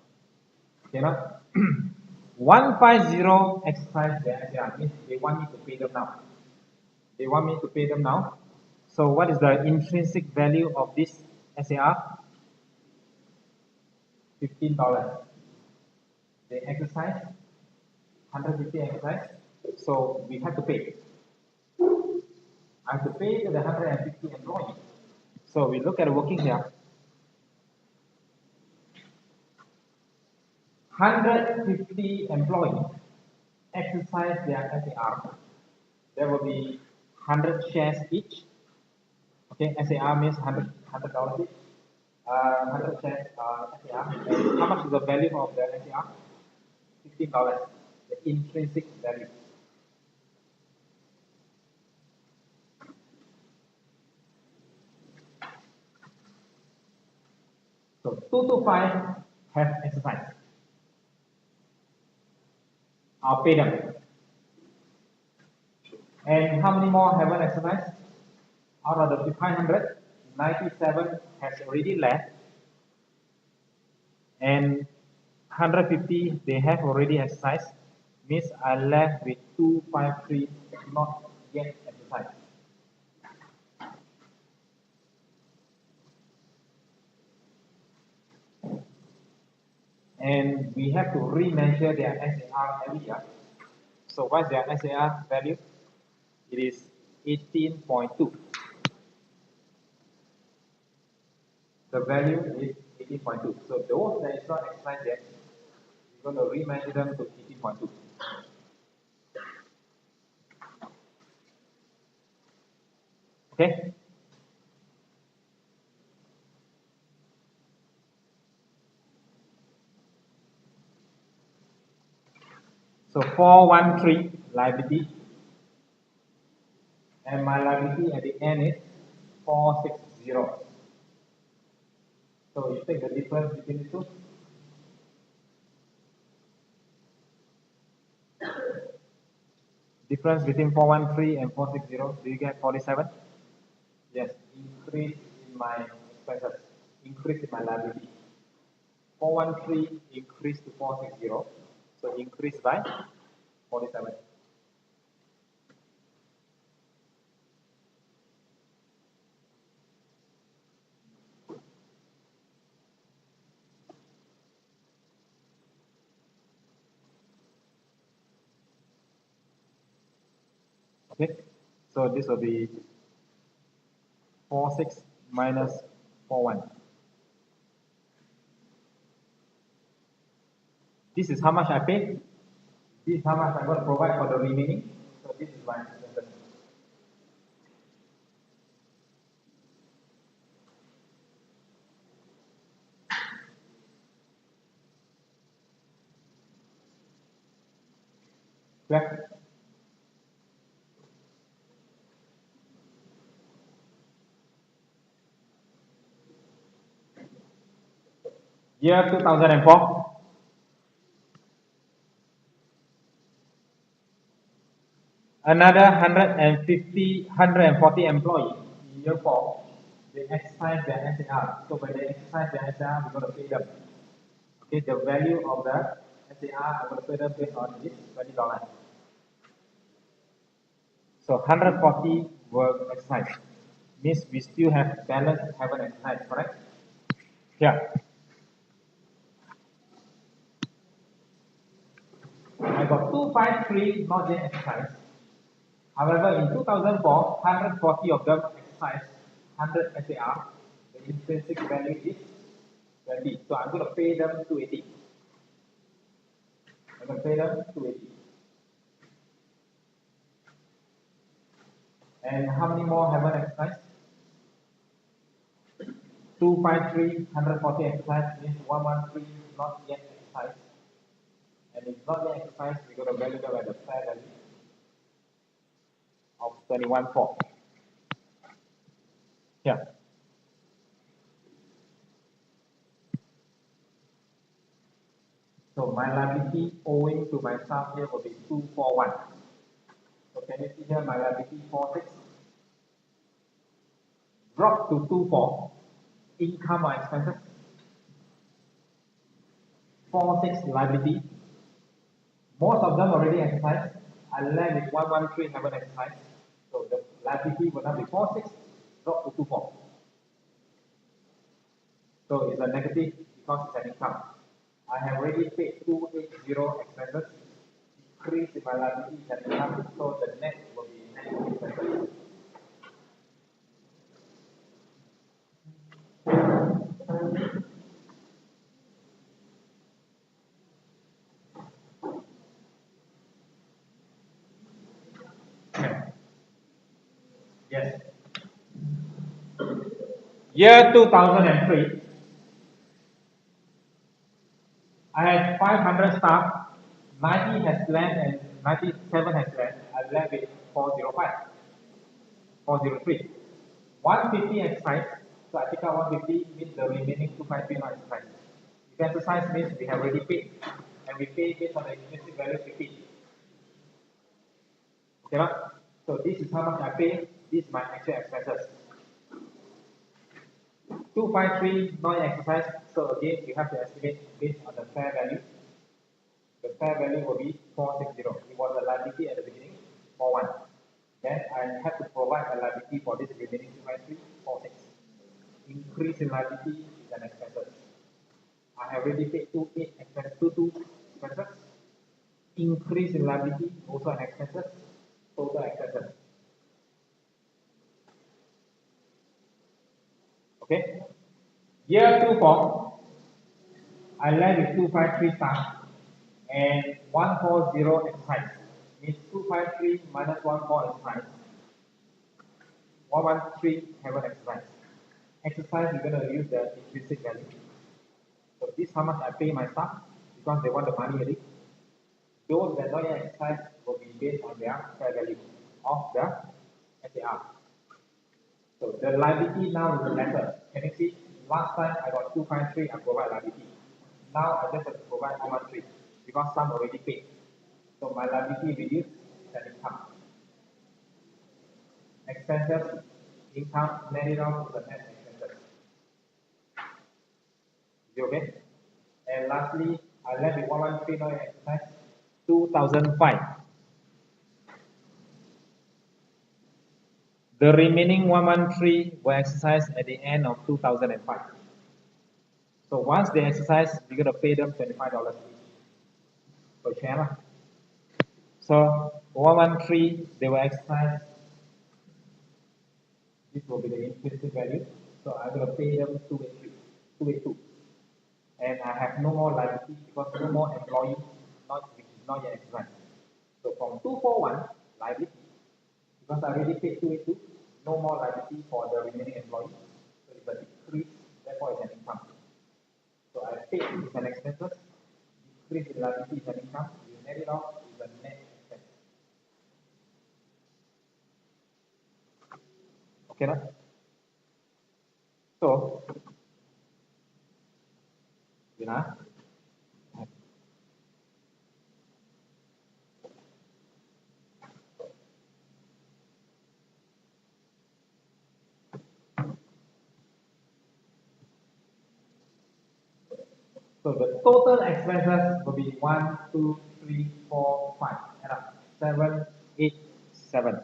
Okay, now 150 exercise their SAR means they want me to pay them now. They want me to pay them now. So what is the intrinsic value of this SAR? $15. They exercise 150 exercise, so we have to pay. I have to pay to the 150 employees. So we look at the working here. 150 employees exercise their SAR. There will be 100 shares each. Okay, SAR means $100 each. 100 shares SAR. And how much is the value of the SAR? $15. The intrinsic value. So 225 have exercise. I'll pay them. And how many more haven't exercised? Out of the 500, 97 has already left. And 150 they have already exercised. Means I left with 253 not yet exercised. And we have to remeasure their SAR every year. So what's their SAR value? It is 18.2. The value is 18.2. So those that is not exercised yet, we're going to remeasure them to 18.2. Okay? So 413 liability, and my liability at the end is 460. So you take the difference between the two. Difference between 413 and 460, do you get 47? Yes, increase in my expenses, increase in my liability. 413 increased to 460, so increase by 47. Okay, so this will be 46 minus 41. This is how much I paid. This is how much I'm going to provide for the remaining. So this is my expenses. Clear? Year 2004. Another 140 employees in year 4, they exercise their SAR. So when they exercise their SAR, we're going to pay them. Okay, the value of the SAR, I'm going to pay them based on this $20. So 140 were exercised. Means we still have balance haven't exercised, correct? Yeah. I got 253 not yet exercised. However, in 2004, 140 of them exercised 100 SAR. The intrinsic value is 20. So I'm going to pay them 280. I'm going to pay them 280. And how many more haven't exercised? 253, 140 exercised means 113 not yet exercised. And if not yet exercised, we're going to value them at the fair value of 21.4. Yeah. So my liability owing to my staff here will be 241. So can you see here my liability 46 drop to 24. Income or expenses 46 liability. Most of them already exercised. I left with 113 haven't exercised. So the liability will not be 46, drop to 24. So it's a negative because it's an income. I have already paid 280 expenses. Increase in my liability is an income, so the net will be negative expenses. Yes. Year 2003, I had 500 staff, 90 has left and 97 has left. I left with 405, 403. 150 exercise, So I take out 150 means the remaining 253 not exercised. If exercise means we have already paid, and we pay based on the intrinsic value 50. Okay, right? So this is how much I pay. This is my actual expenses. 253 non exercise. So again, you have to estimate based on the fair value. The fair value will be 460. It was a liability at the beginning, 41. Then I have to provide a liability for this remaining 253, 46. Increase in liability is an expenses. I have already paid 28 expenses, 22 expenses. Increase in liability also an expenses. Total expenses. Okay. Year 2 form, I left with 253 staff and 140 exercise. Means 253 minus 14 exercise. 113 haven't exercise. Exercise, you're going to use the intrinsic value. So this is how much I pay my staff because they want the money already. Those that not yet exercise will be based on their fair value of the SAR. So the liability now is lesser. Can you see? Last time I got 253, I provide liability. Now I just have to provide 113 because some already paid. So my liability reduced than income. Expenses, income, net it off to the net expenses. Is it okay? And lastly, I left with 113 no exercise, 2005. The remaining 113 were exercised at the end of 2005. So once they exercise, we're going to pay them $25 per share. So 113, they were exercised. This will be the intrinsic value. So I'm going to pay them 282. And I have no more liability because no more employee which is not yet exercised. So from 241 liability, because I already paid 282, no more liability for the remaining employee. So it's a decrease, therefore it's an income. So I paid is an expenses, decrease in liability is an income, you net it off is a net expense. Okay, now? So, you know, so the total expenses will be 1, 2, 3, 4, 5, and 7, 8, 7.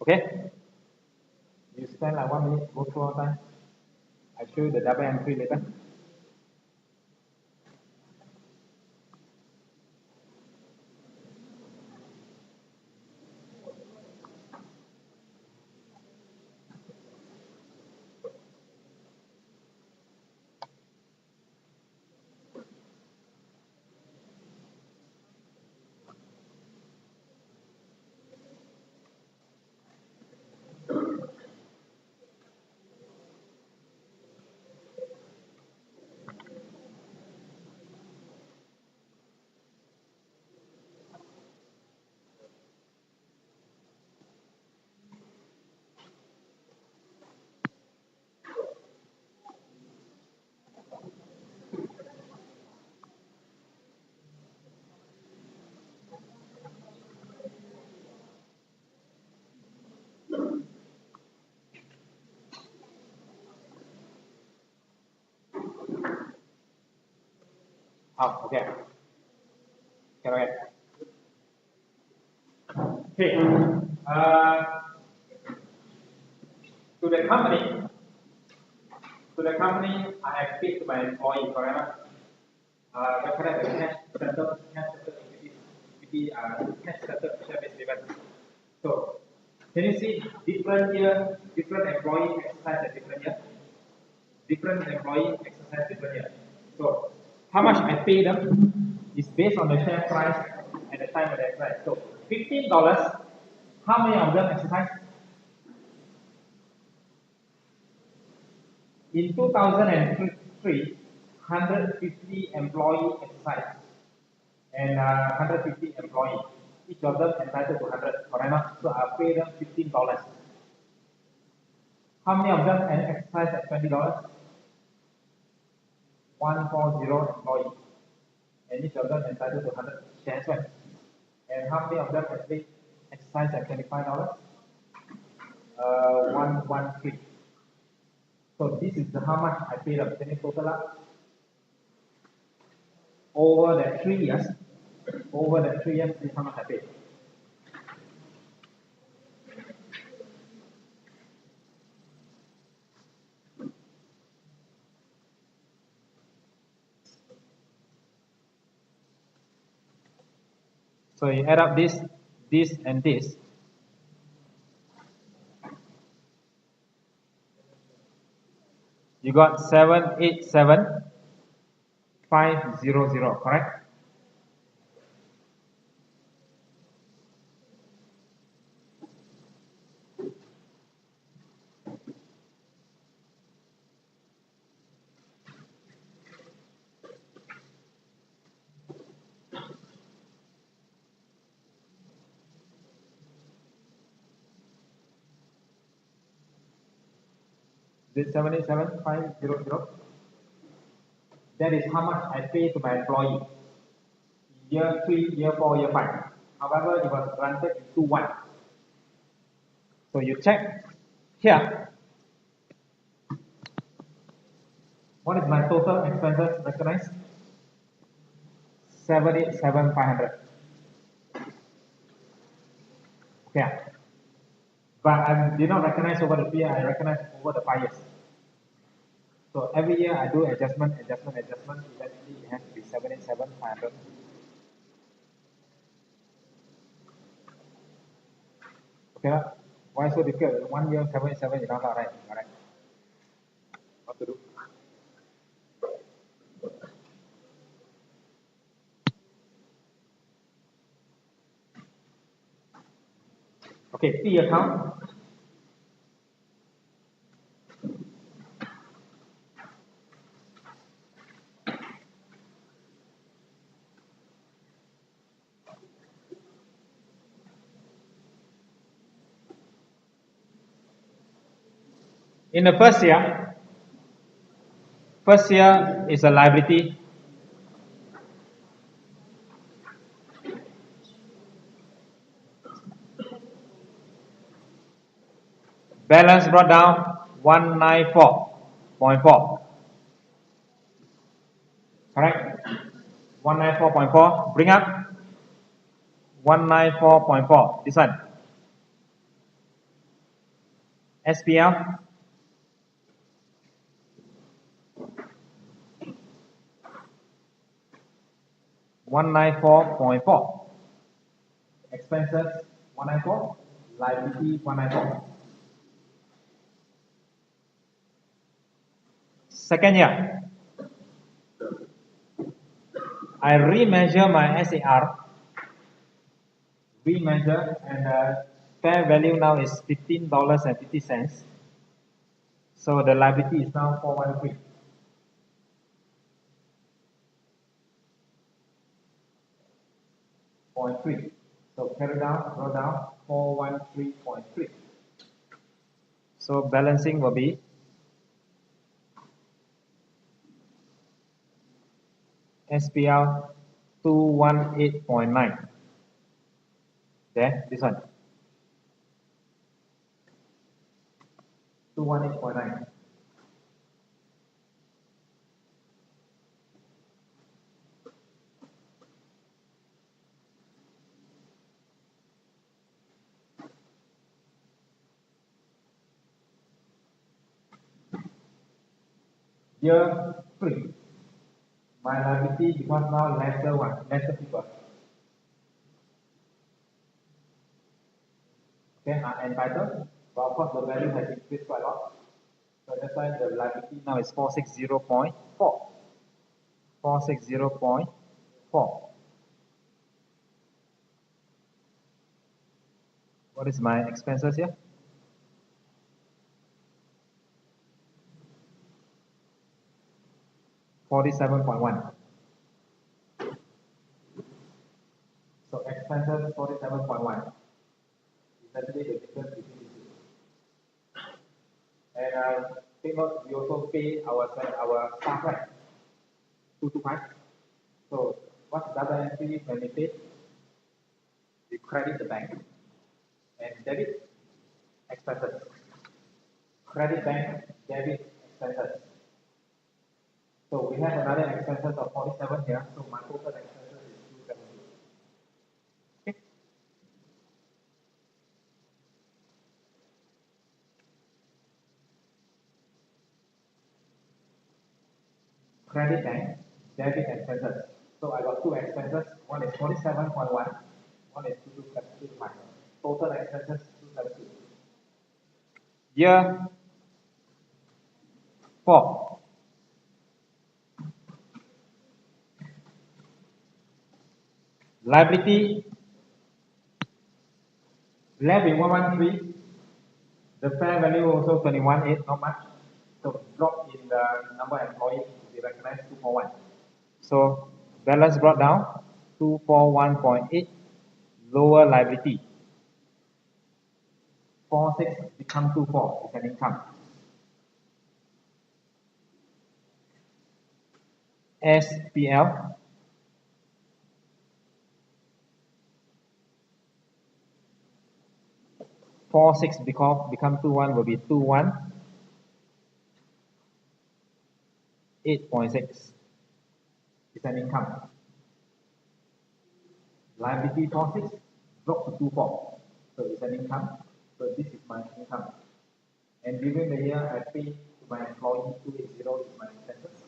Okay? You spend like 1 minute, go through all time. I show you the double entry later. Oh, okay. Okay. Okay. To the company, I have paid to my employee, correct? What kind of cash settled equity, cash settled share-based payment. So, can you see different year, different employee exercise at different year? Different employee exercise different year. So, how much I pay them is based on the share price at the time of the exercise. So, $15, how many of them exercise? In 2003, 150 employee exercise and 150 employees. Each of them entitled to 100, correct? So I pay them $15. How many of them exercise at $20? 140 employees. And each of them entitled to 100 shares. And how many of them actually exercise at $25? 113. So this is how much I paid them. Can you total up? Over the 3 years, this is how much I paid. So you add up this, and this. You got 787,500, correct? This 787,500. That is how much I pay to my employee. Year 3, year 4, year 5. However, it was granted in 2-1. So you check here. What is my total expenses recognized? 787,500. Okay. But I did not recognize over the year, I recognize over the 5 years. So every year I do adjustment. Eventually it has to be 787,500. Okay. Why so difficult? 1 year 787 is not right. Alright. What to do? Okay, P account. In the first year is a liability. Balance brought down 194.4. Correct? 194.4. Bring up 194.4. This one. SPL. $194.4. Expenses 194. Liability 194. Second year, I remeasure my SAR. Remeasure, and the fair value now is $15.50. So the liability is now 413.3. So carry down, roll down 413.3. So balancing will be SPL 218.9. There, this one. 218.9. Year 3. My liability becomes now lesser people. Okay, I'm entitled, but of course the value has increased quite a lot. So that's why the liability now is 460.4. 460.4. What is my expenses here? 47.1. So expenses 47.1 is actually the difference between the two. And take note, we also pay our staff, right? 225. So what's the other entry when we pay? We credit the bank and debit expenses. Credit bank, debit expenses. So we have another expenses of 47 here. So my total expenses is 270. Okay. Credit bank, debit expenses. So I got two expenses. One is 47.1. One is 225. Total expenses 270. Year 4. Liability left in 113. The fair value also 21.8, not much. So drop in the number of employees to be recognized 241. So balance brought down 241.8, lower liability. 46 become 24 is an income. SPL four six become 21 will be 21 8.6 is an income. Liability 46 drop to 24, so it's an income. So this is my income. And during the year I pay to my employee 280 is my expenses.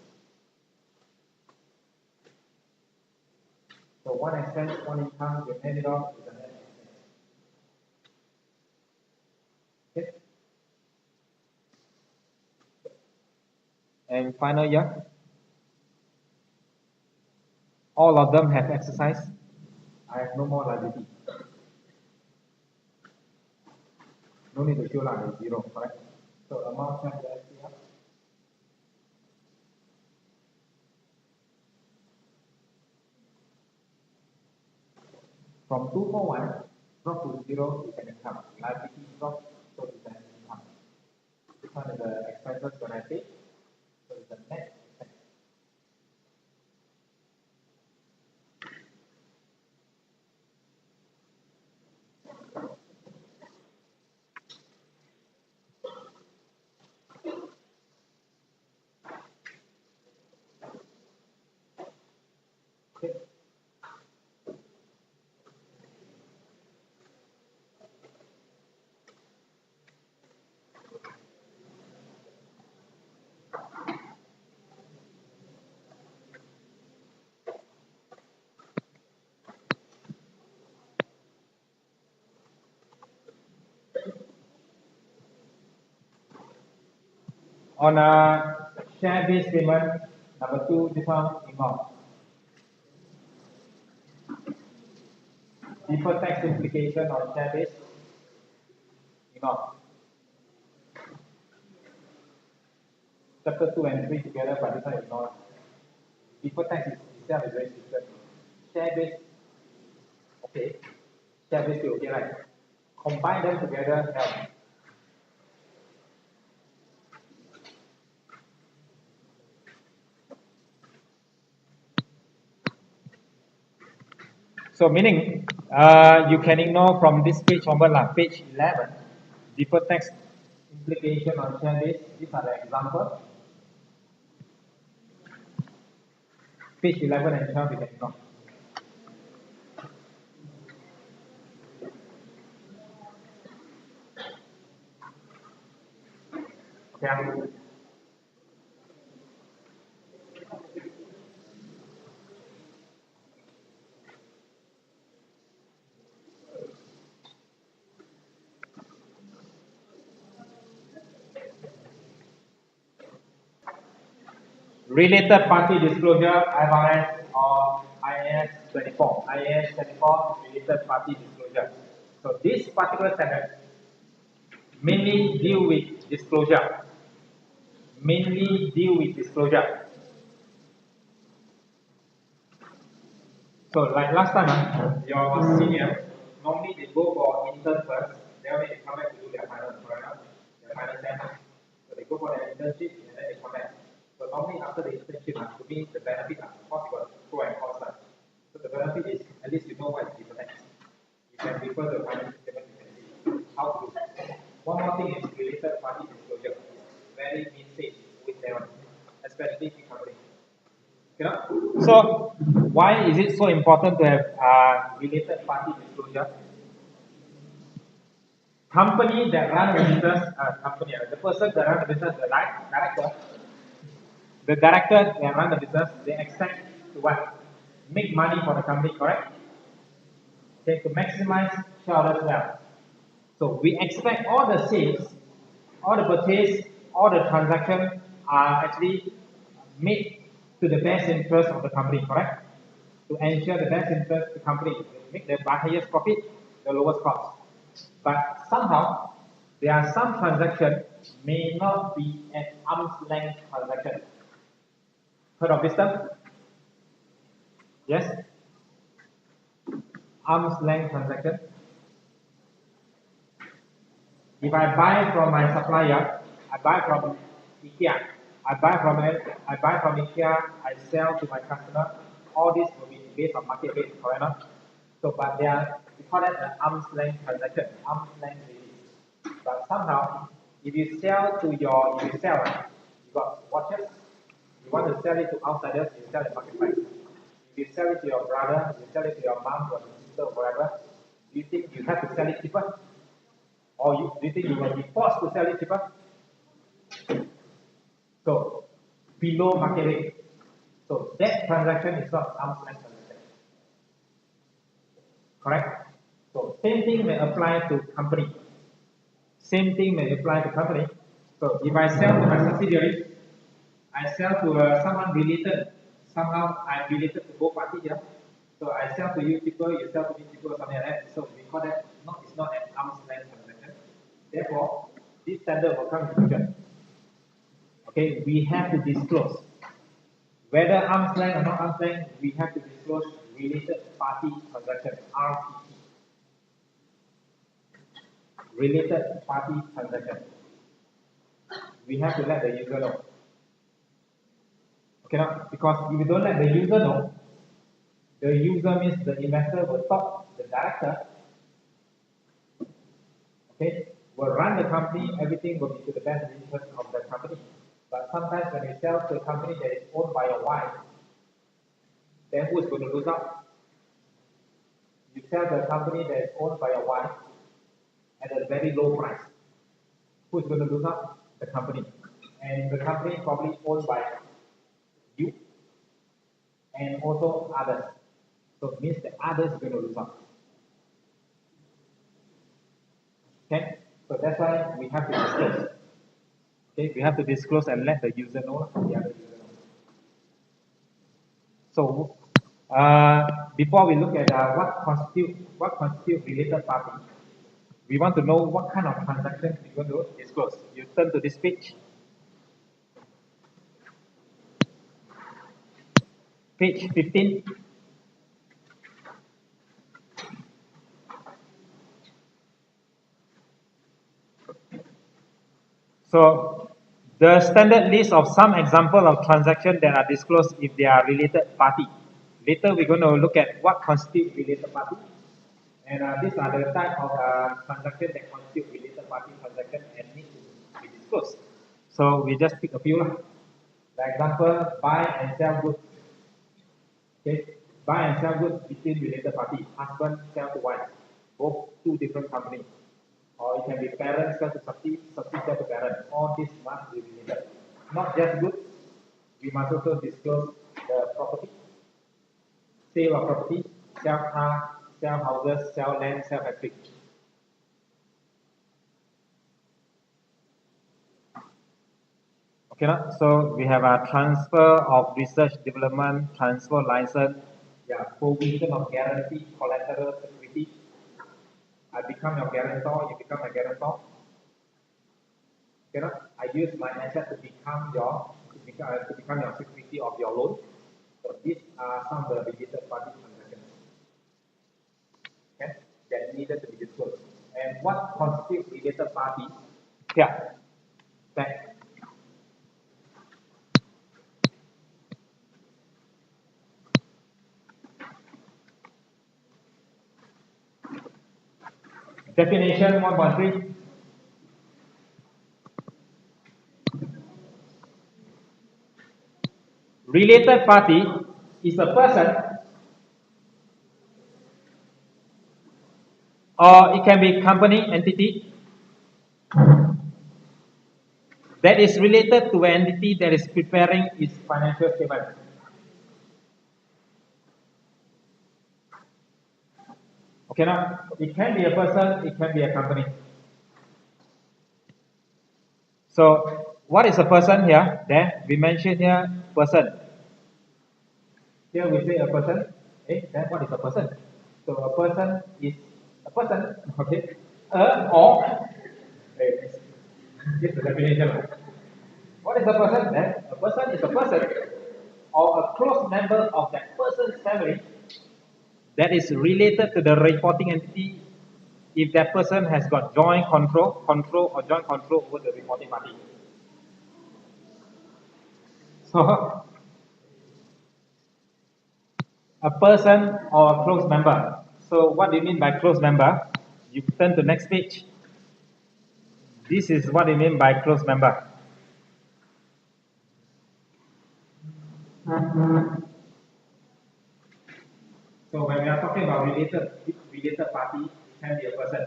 So one expense, one income, you net it off is a net expense. Okay. And final year, all of them have exercised. I have no more liability. No need to show line is zero, correct? So amount check the SPF. From 241 drop to zero is an income. Liability drop, so it's an income. This one is the expenses when I pay, so it's a net expense. Okay. On a share-based payment, number 2, this one involved. Deferred tax implication on share-based involved. Chapter 2 and 3 together, but this one is not. Deferred tax itself is very different. Share-based, okay. Share-based is okay, right? Combine them together, help. So meaning, you can ignore from this page onward, page 11, deferred tax implication on share base. These are the examples. Page 11 and 12 you can ignore. Okay. Related party disclosure, IFRS or IAS 24. IAS 24, related party disclosure. So this particular standard mainly deal with disclosure. Mainly deal with disclosure. So like last time, your senior, normally they go for intern first, then they come back to do their final, their final sem. So they go for their internship and then they come back. So normally after the internship, to me the benefit, of course you got pro and cons. So the benefit is at least you know what is different. You can refer to the financial statement, you can see how to do. One more thing is related party disclosure. It's very mistake with them, especially in company. So why is it so important to have related party disclosure? Company that run the business, the person that run the business, the director that run the business, they expect to what? Make money for the company, correct? Okay, to maximize shareholders' wealth. So we expect all the sales, all the purchase, all the transactions are actually made to the best interest of the company, correct? To ensure the best interest of the company, make the highest profit, the lowest cost. But somehow, there are some transactions may not be at arm's length transaction. Heard of this term? Yes? Arm's length transaction. If I buy from my supplier, I buy from IKEA, I buy from IKEA, I sell to my customer, all this will be based on market rate, correct or not? So, but we call that an arm's length transaction, arm's length basis. But somehow, if you sell, you got watches, you want to sell it to outsiders, you sell at market price. If you sell it to your brother, you sell it to your mom, your sister, or whatever, do you think you have to sell it cheaper? Or do you think you will be forced to sell it cheaper? So, below market rate. So, that transaction is not arm's length transaction. Correct? So, same thing may apply to company. Same thing may apply to company. So, if I sell to my subsidiary, I sell to someone related, somehow I'm related to both parties here. So, I sell to you cheaper, you sell to me cheaper, something like that. So, we call that, it's not an arm's length transaction. Therefore, this standard will come in future. Okay, we have to disclose. Whether arm's length or not arm's length, we have to disclose related party transaction, RPT. Related party transaction. We have to let the user know. Okay, now, because if you don't let the user know, the user means the investor will stop the director. Okay, will run the company, everything will be to the best interest of the company. But sometimes when you sell to a company that is owned by your wife, then who is going to lose out? You sell to a company that is owned by your wife at a very low price. Who is going to lose out? The company. And the company is probably owned by you and also others. So it means the others are going to lose out. Okay? So that's why we have to disclose. Okay, we have to disclose and let the user know, the other user know. So, before we look at what constitute related party, we want to know what kind of transactions we want to disclose. You turn to this page. Page 15. So, the standard list of some example of transactions that are disclosed if they are related party. Later, we're going to look at what constitutes related party. And these are the type of transaction that constitute related party transaction and need to be disclosed. So, we just pick a few. For example, buy and sell goods. Okay, buy and sell goods between related parties. Husband sell to wife, both two different companies. Or it can be parents sell to subsidy sell to parent. All this must be related. Not just goods, we must also disclose the property, sale of property, sell car, sell houses, sell land, sell factory. Okay, so we have a transfer of research development, transfer license, provision of guarantee, collateral security. I become your guarantor, you become my guarantor. Okay, I use my asset to become your security of your loan. So these are some of the related party transactions. that needed to be disclosed. And what constitutes related parties? Here, that definition 1.3. Related party is a person, or it can be company entity, that is related to an entity that is preparing its financial statement. Okay, now it can be a person, it can be a company. So what is a person here? There we mention here person. Here we say a person. Then what is a person? So a person is a person. Okay. Or this is the definition. What is a person? Then a person is a person or a close member of that person's family that is related to the reporting entity if that person has got joint control or joint control over the reporting party. So a person or a close member. So what do you mean by close member? You turn to next page. This is what you mean by close member. So when we are talking about related party, it can be a person.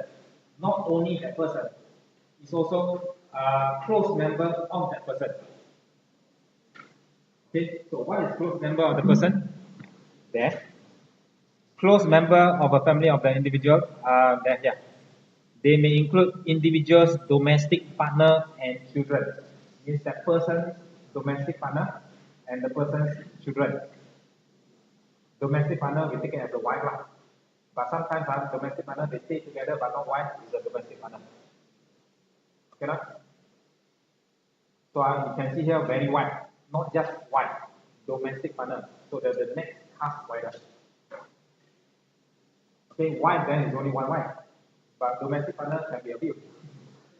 Not only that person, it's also a close member of that person. Okay, so what is close member of the person? There. Close member of a family of the individual. There, yeah. They may include individuals, domestic partner, and children. Means that person's domestic partner and the person's children. Domestic partner we take it as a wife lah. But sometimes domestic partner they stay together but not wife is a domestic partner. Okay, not? So you can see here very wide, not just wife, domestic partner. So there's the next task wider. Okay, wife then is only one wife, but domestic partner can be a few.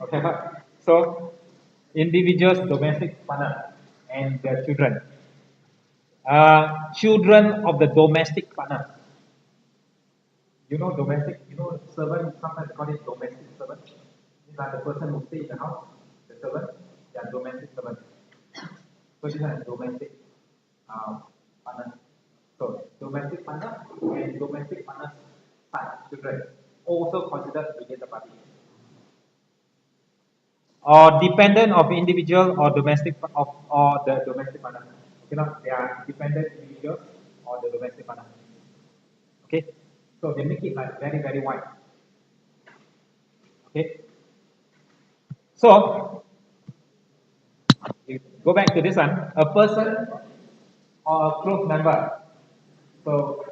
Okay, so individuals, domestic partner, and their children. Children of the domestic partner. You know domestic, you know servant, sometimes they call it domestic servant. These are the person who stay in the house, the servant, they are domestic servant. So these are domestic partner. So domestic partner and domestic partner's son, children, also considered related party. Or dependent of individual or domestic or the domestic partner. Okay, now they are dependent individuals or the domestic partner. Okay, so they make it like very, very wide. Okay, so you go back to this one, a person or a close member. So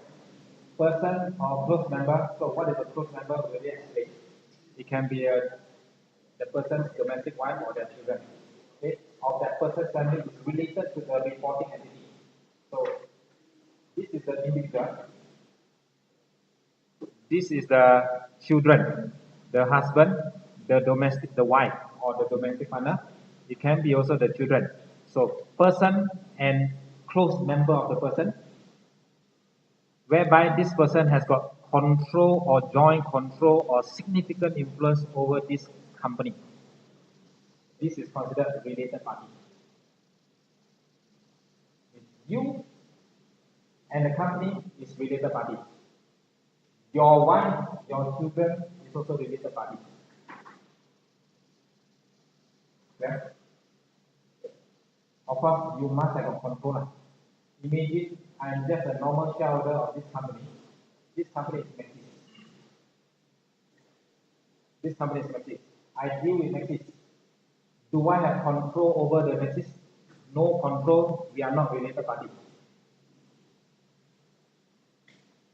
person or close member. So what is a close member? Really explain. It can be the person's domestic wife or their children. Okay, of that person's family is related to the reporting entity. So this is the individual. This is the children, the husband, the domestic, the wife or the domestic partner. It can be also the children. So person and close member of the person, whereby this person has got control or joint control or significant influence over this company. This is considered a related party. You and the company is related party. Your wife, your children is also related party. Yeah? Of course, you must have a controller. Imagine I am just a normal shareholder of this company. This company is Maxis. This company is Maxis. I deal with Maxis. Do I have control over the Maxis? No control. We are not related party.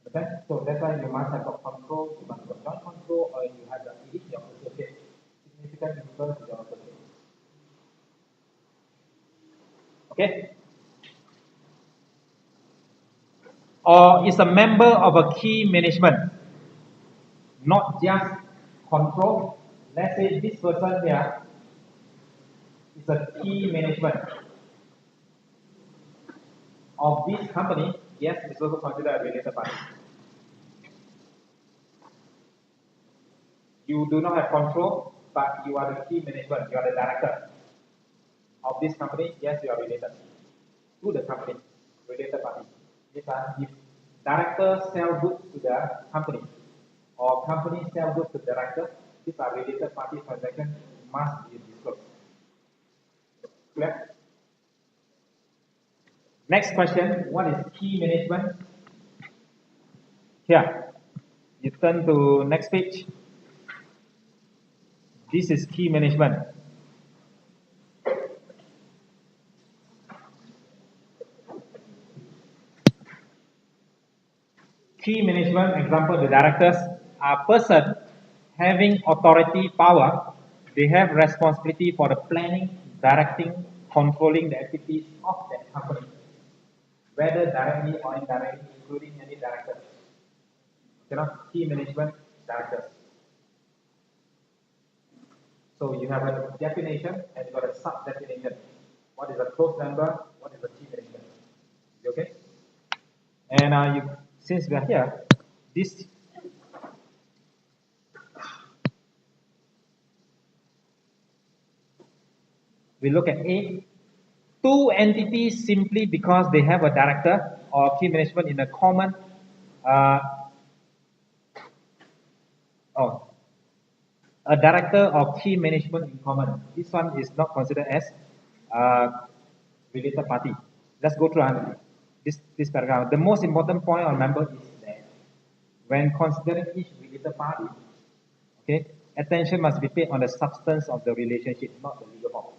Okay, so that's why you must have got control, you must have got joint control, or you have the elite, your associate, significant influence with your associate. Okay? Or is a member of a key management. not just control. Let's say this person here is a key management of this company. Yes, it's also considered a related party. You do not have control, but you are the key management, you are the director of this company. Yes, you are related to the company, related party. If director sell goods to the company, or company sell goods to the director, these are related party transactions, must be disclosed. Clear? Next question, what is key management? Here, you turn to next page. This is key management. Key management, example, the directors are person having authority power. They have responsibility for the planning, directing, controlling the activities of that company, whether directly or indirectly, including any directors. Key management directors. So you have a definition and you got a sub-definition. What is a close member? What is a key management? Okay? And since we are here, this we look at A. Two entities simply because they have a director or key management in a common a director or key management in common. This one is not considered as related party. Let's go through this paragraph. The most important point, remember, is that when considering each related party, okay, attention must be paid on the substance of the relationship, not the legal form.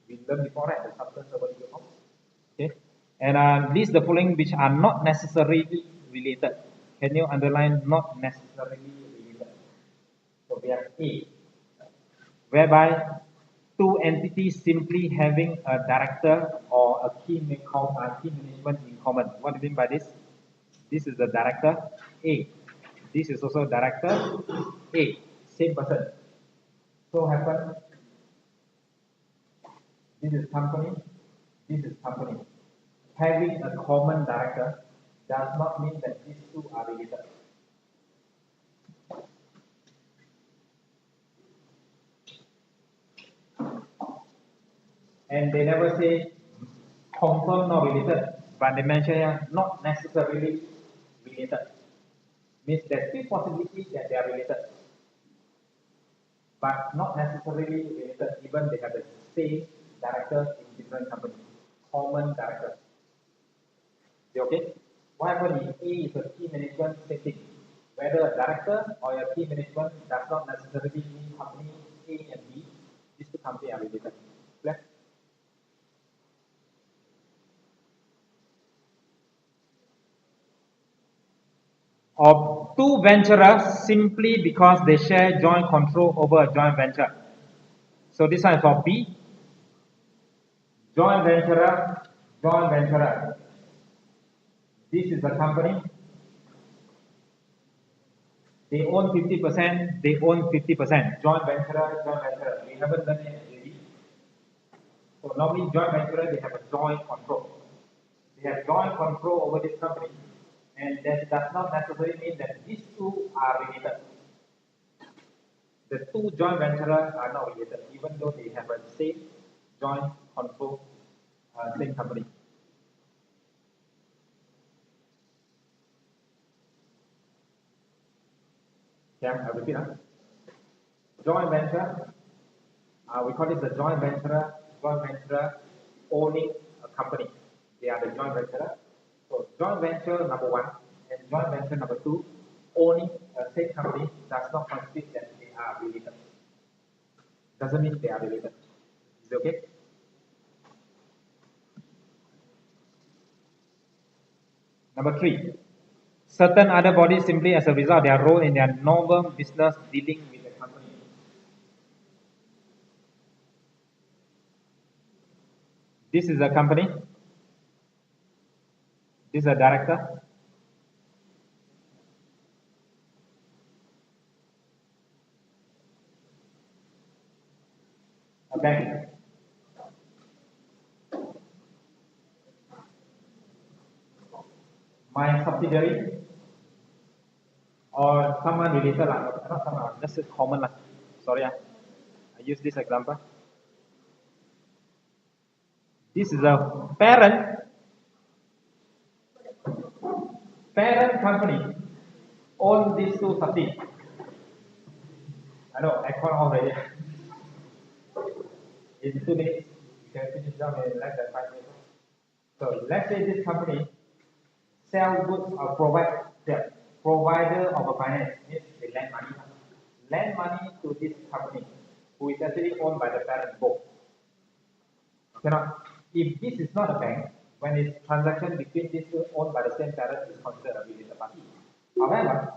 We learned before, right? The substance of the legal form. Okay, and list the following which are not necessarily related. Can you underline not necessarily related? So we have A, whereby two entities simply having a director or a key management in common. What do you mean by this? This is the director A. This is also director A. Same person. So happen, this is company, this is company. Having a common director does not mean that these two are related. And they never say confirm not related, but they mention here not necessarily related. Means there's still possibility that they are related, but not necessarily related, even they have the same director in different companies, common director. Okay? What happens if A is a key management setting? Whether a director or a key management does not necessarily mean company A and B, these two companies are related. Clear? Of two venturers simply because they share joint control over a joint venture. So this one is for B. Joint venturer, joint venturer. This is the company. They own 50%, they own 50%. Joint venturer, joint venturer. We haven't done it already. So normally joint venturer, they have a joint control. They have joint control over this company. And that does not necessarily mean that these two are related. The two joint venturers are not related, even though they have a same joint control, same company. Okay, I repeat. Joint venture, we call it the joint venturer owning a company. They are the joint venturer. So joint venture number one and joint venture number two owning a same company does not constitute that they are related. Doesn't mean they are related. Is it okay? Number three, certain other bodies simply as a result of their role in their normal business dealing with the company. This is a company. This is a director. a bank. My subsidiary or someone related, not someone, just common. Sorry, I use this example. This is a parent company own these two subsidiaries. I know, I call already. In 2 minutes, you can finish down in less than 5 minutes. So let's say this company sell goods or provider of a finance, means they lend money. Lend money to this company, who is actually owned by the parent both. Okay, now, if this is not a bank, when it's transaction between these two owned by the same parent, is considered a related party. However,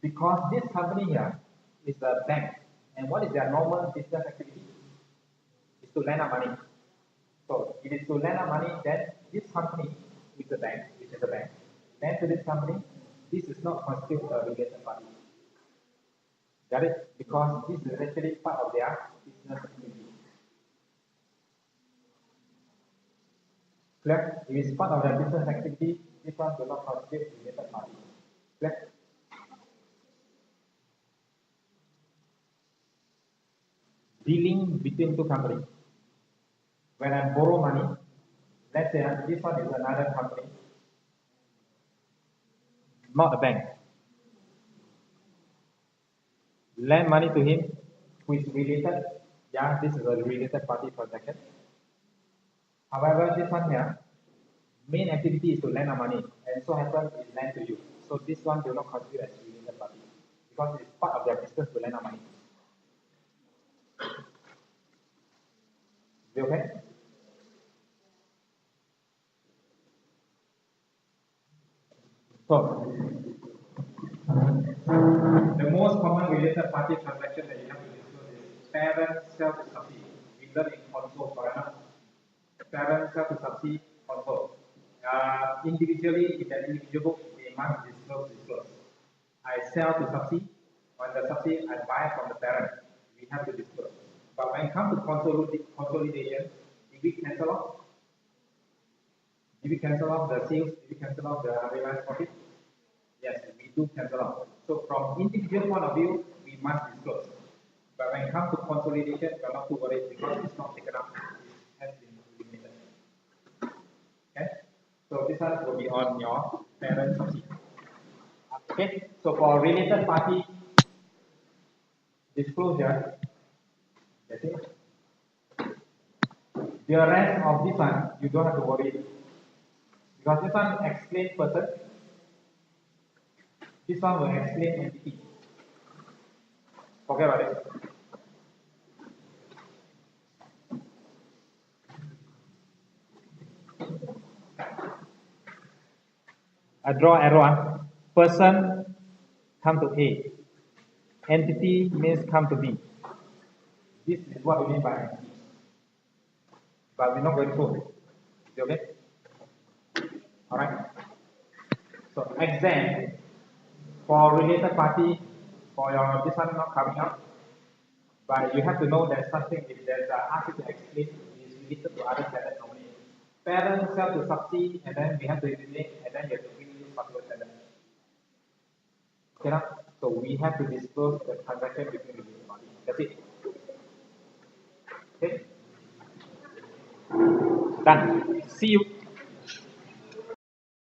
because this company here is a bank, and what is their normal business activity? Is to lend out money. So if it is to lend out money, then this company is a bank, which is a bank. Lend to this company, this is not considered a related party. Got it? Because this is actually part of their business activity. Clear? If it's part of their business activity, this one will not constitute related party. Clear? Dealing between two companies. When I borrow money, let's say this one is another company, not a bank. Lend money to him, who is related. Yeah, this is a related party transaction. However, this one here, main activity is to lend money, and so happens is lend to you. So this one will not constitute as related party because it's part of their business to lend money. Is it okay? So, the most common related party transaction that you have to disclose is parent sell to subsidy. We learn in console for now. Parent sell to subsidy console. Individually, in the individual book, they must disclose. I sell to subsidy. On the subsidy, I buy from the parent. We have to disclose. But when it comes to consolidation, did we cancel off? Did we cancel off the sales? Did we cancel off the realized profit? Yes, we do cancel off. So from individual point of view, we must disclose. But when it comes to consolidation, you're not too worried because it's not taken up. It has been eliminated. Okay? So this one will be on your parent subsidy. Okay? So for related party disclosure, that's it. The rest of this one, you don't have to worry. Because this one explains person. This one will explain entity. Forget about it. I draw arrow. Person come to A. Entity means come to B. This is what we mean by entity. But we're not going through. Is it okay? Alright. So exam for related party, for your this one not coming up. But you have to know that something if there's ask you to explain is related to other standard normally. Parent sell to subsidy and then we have to eliminate and then you have to bring this particular standard. Okay now? So we have to disclose the transaction between related parties. That's it. Okay? Done. See you.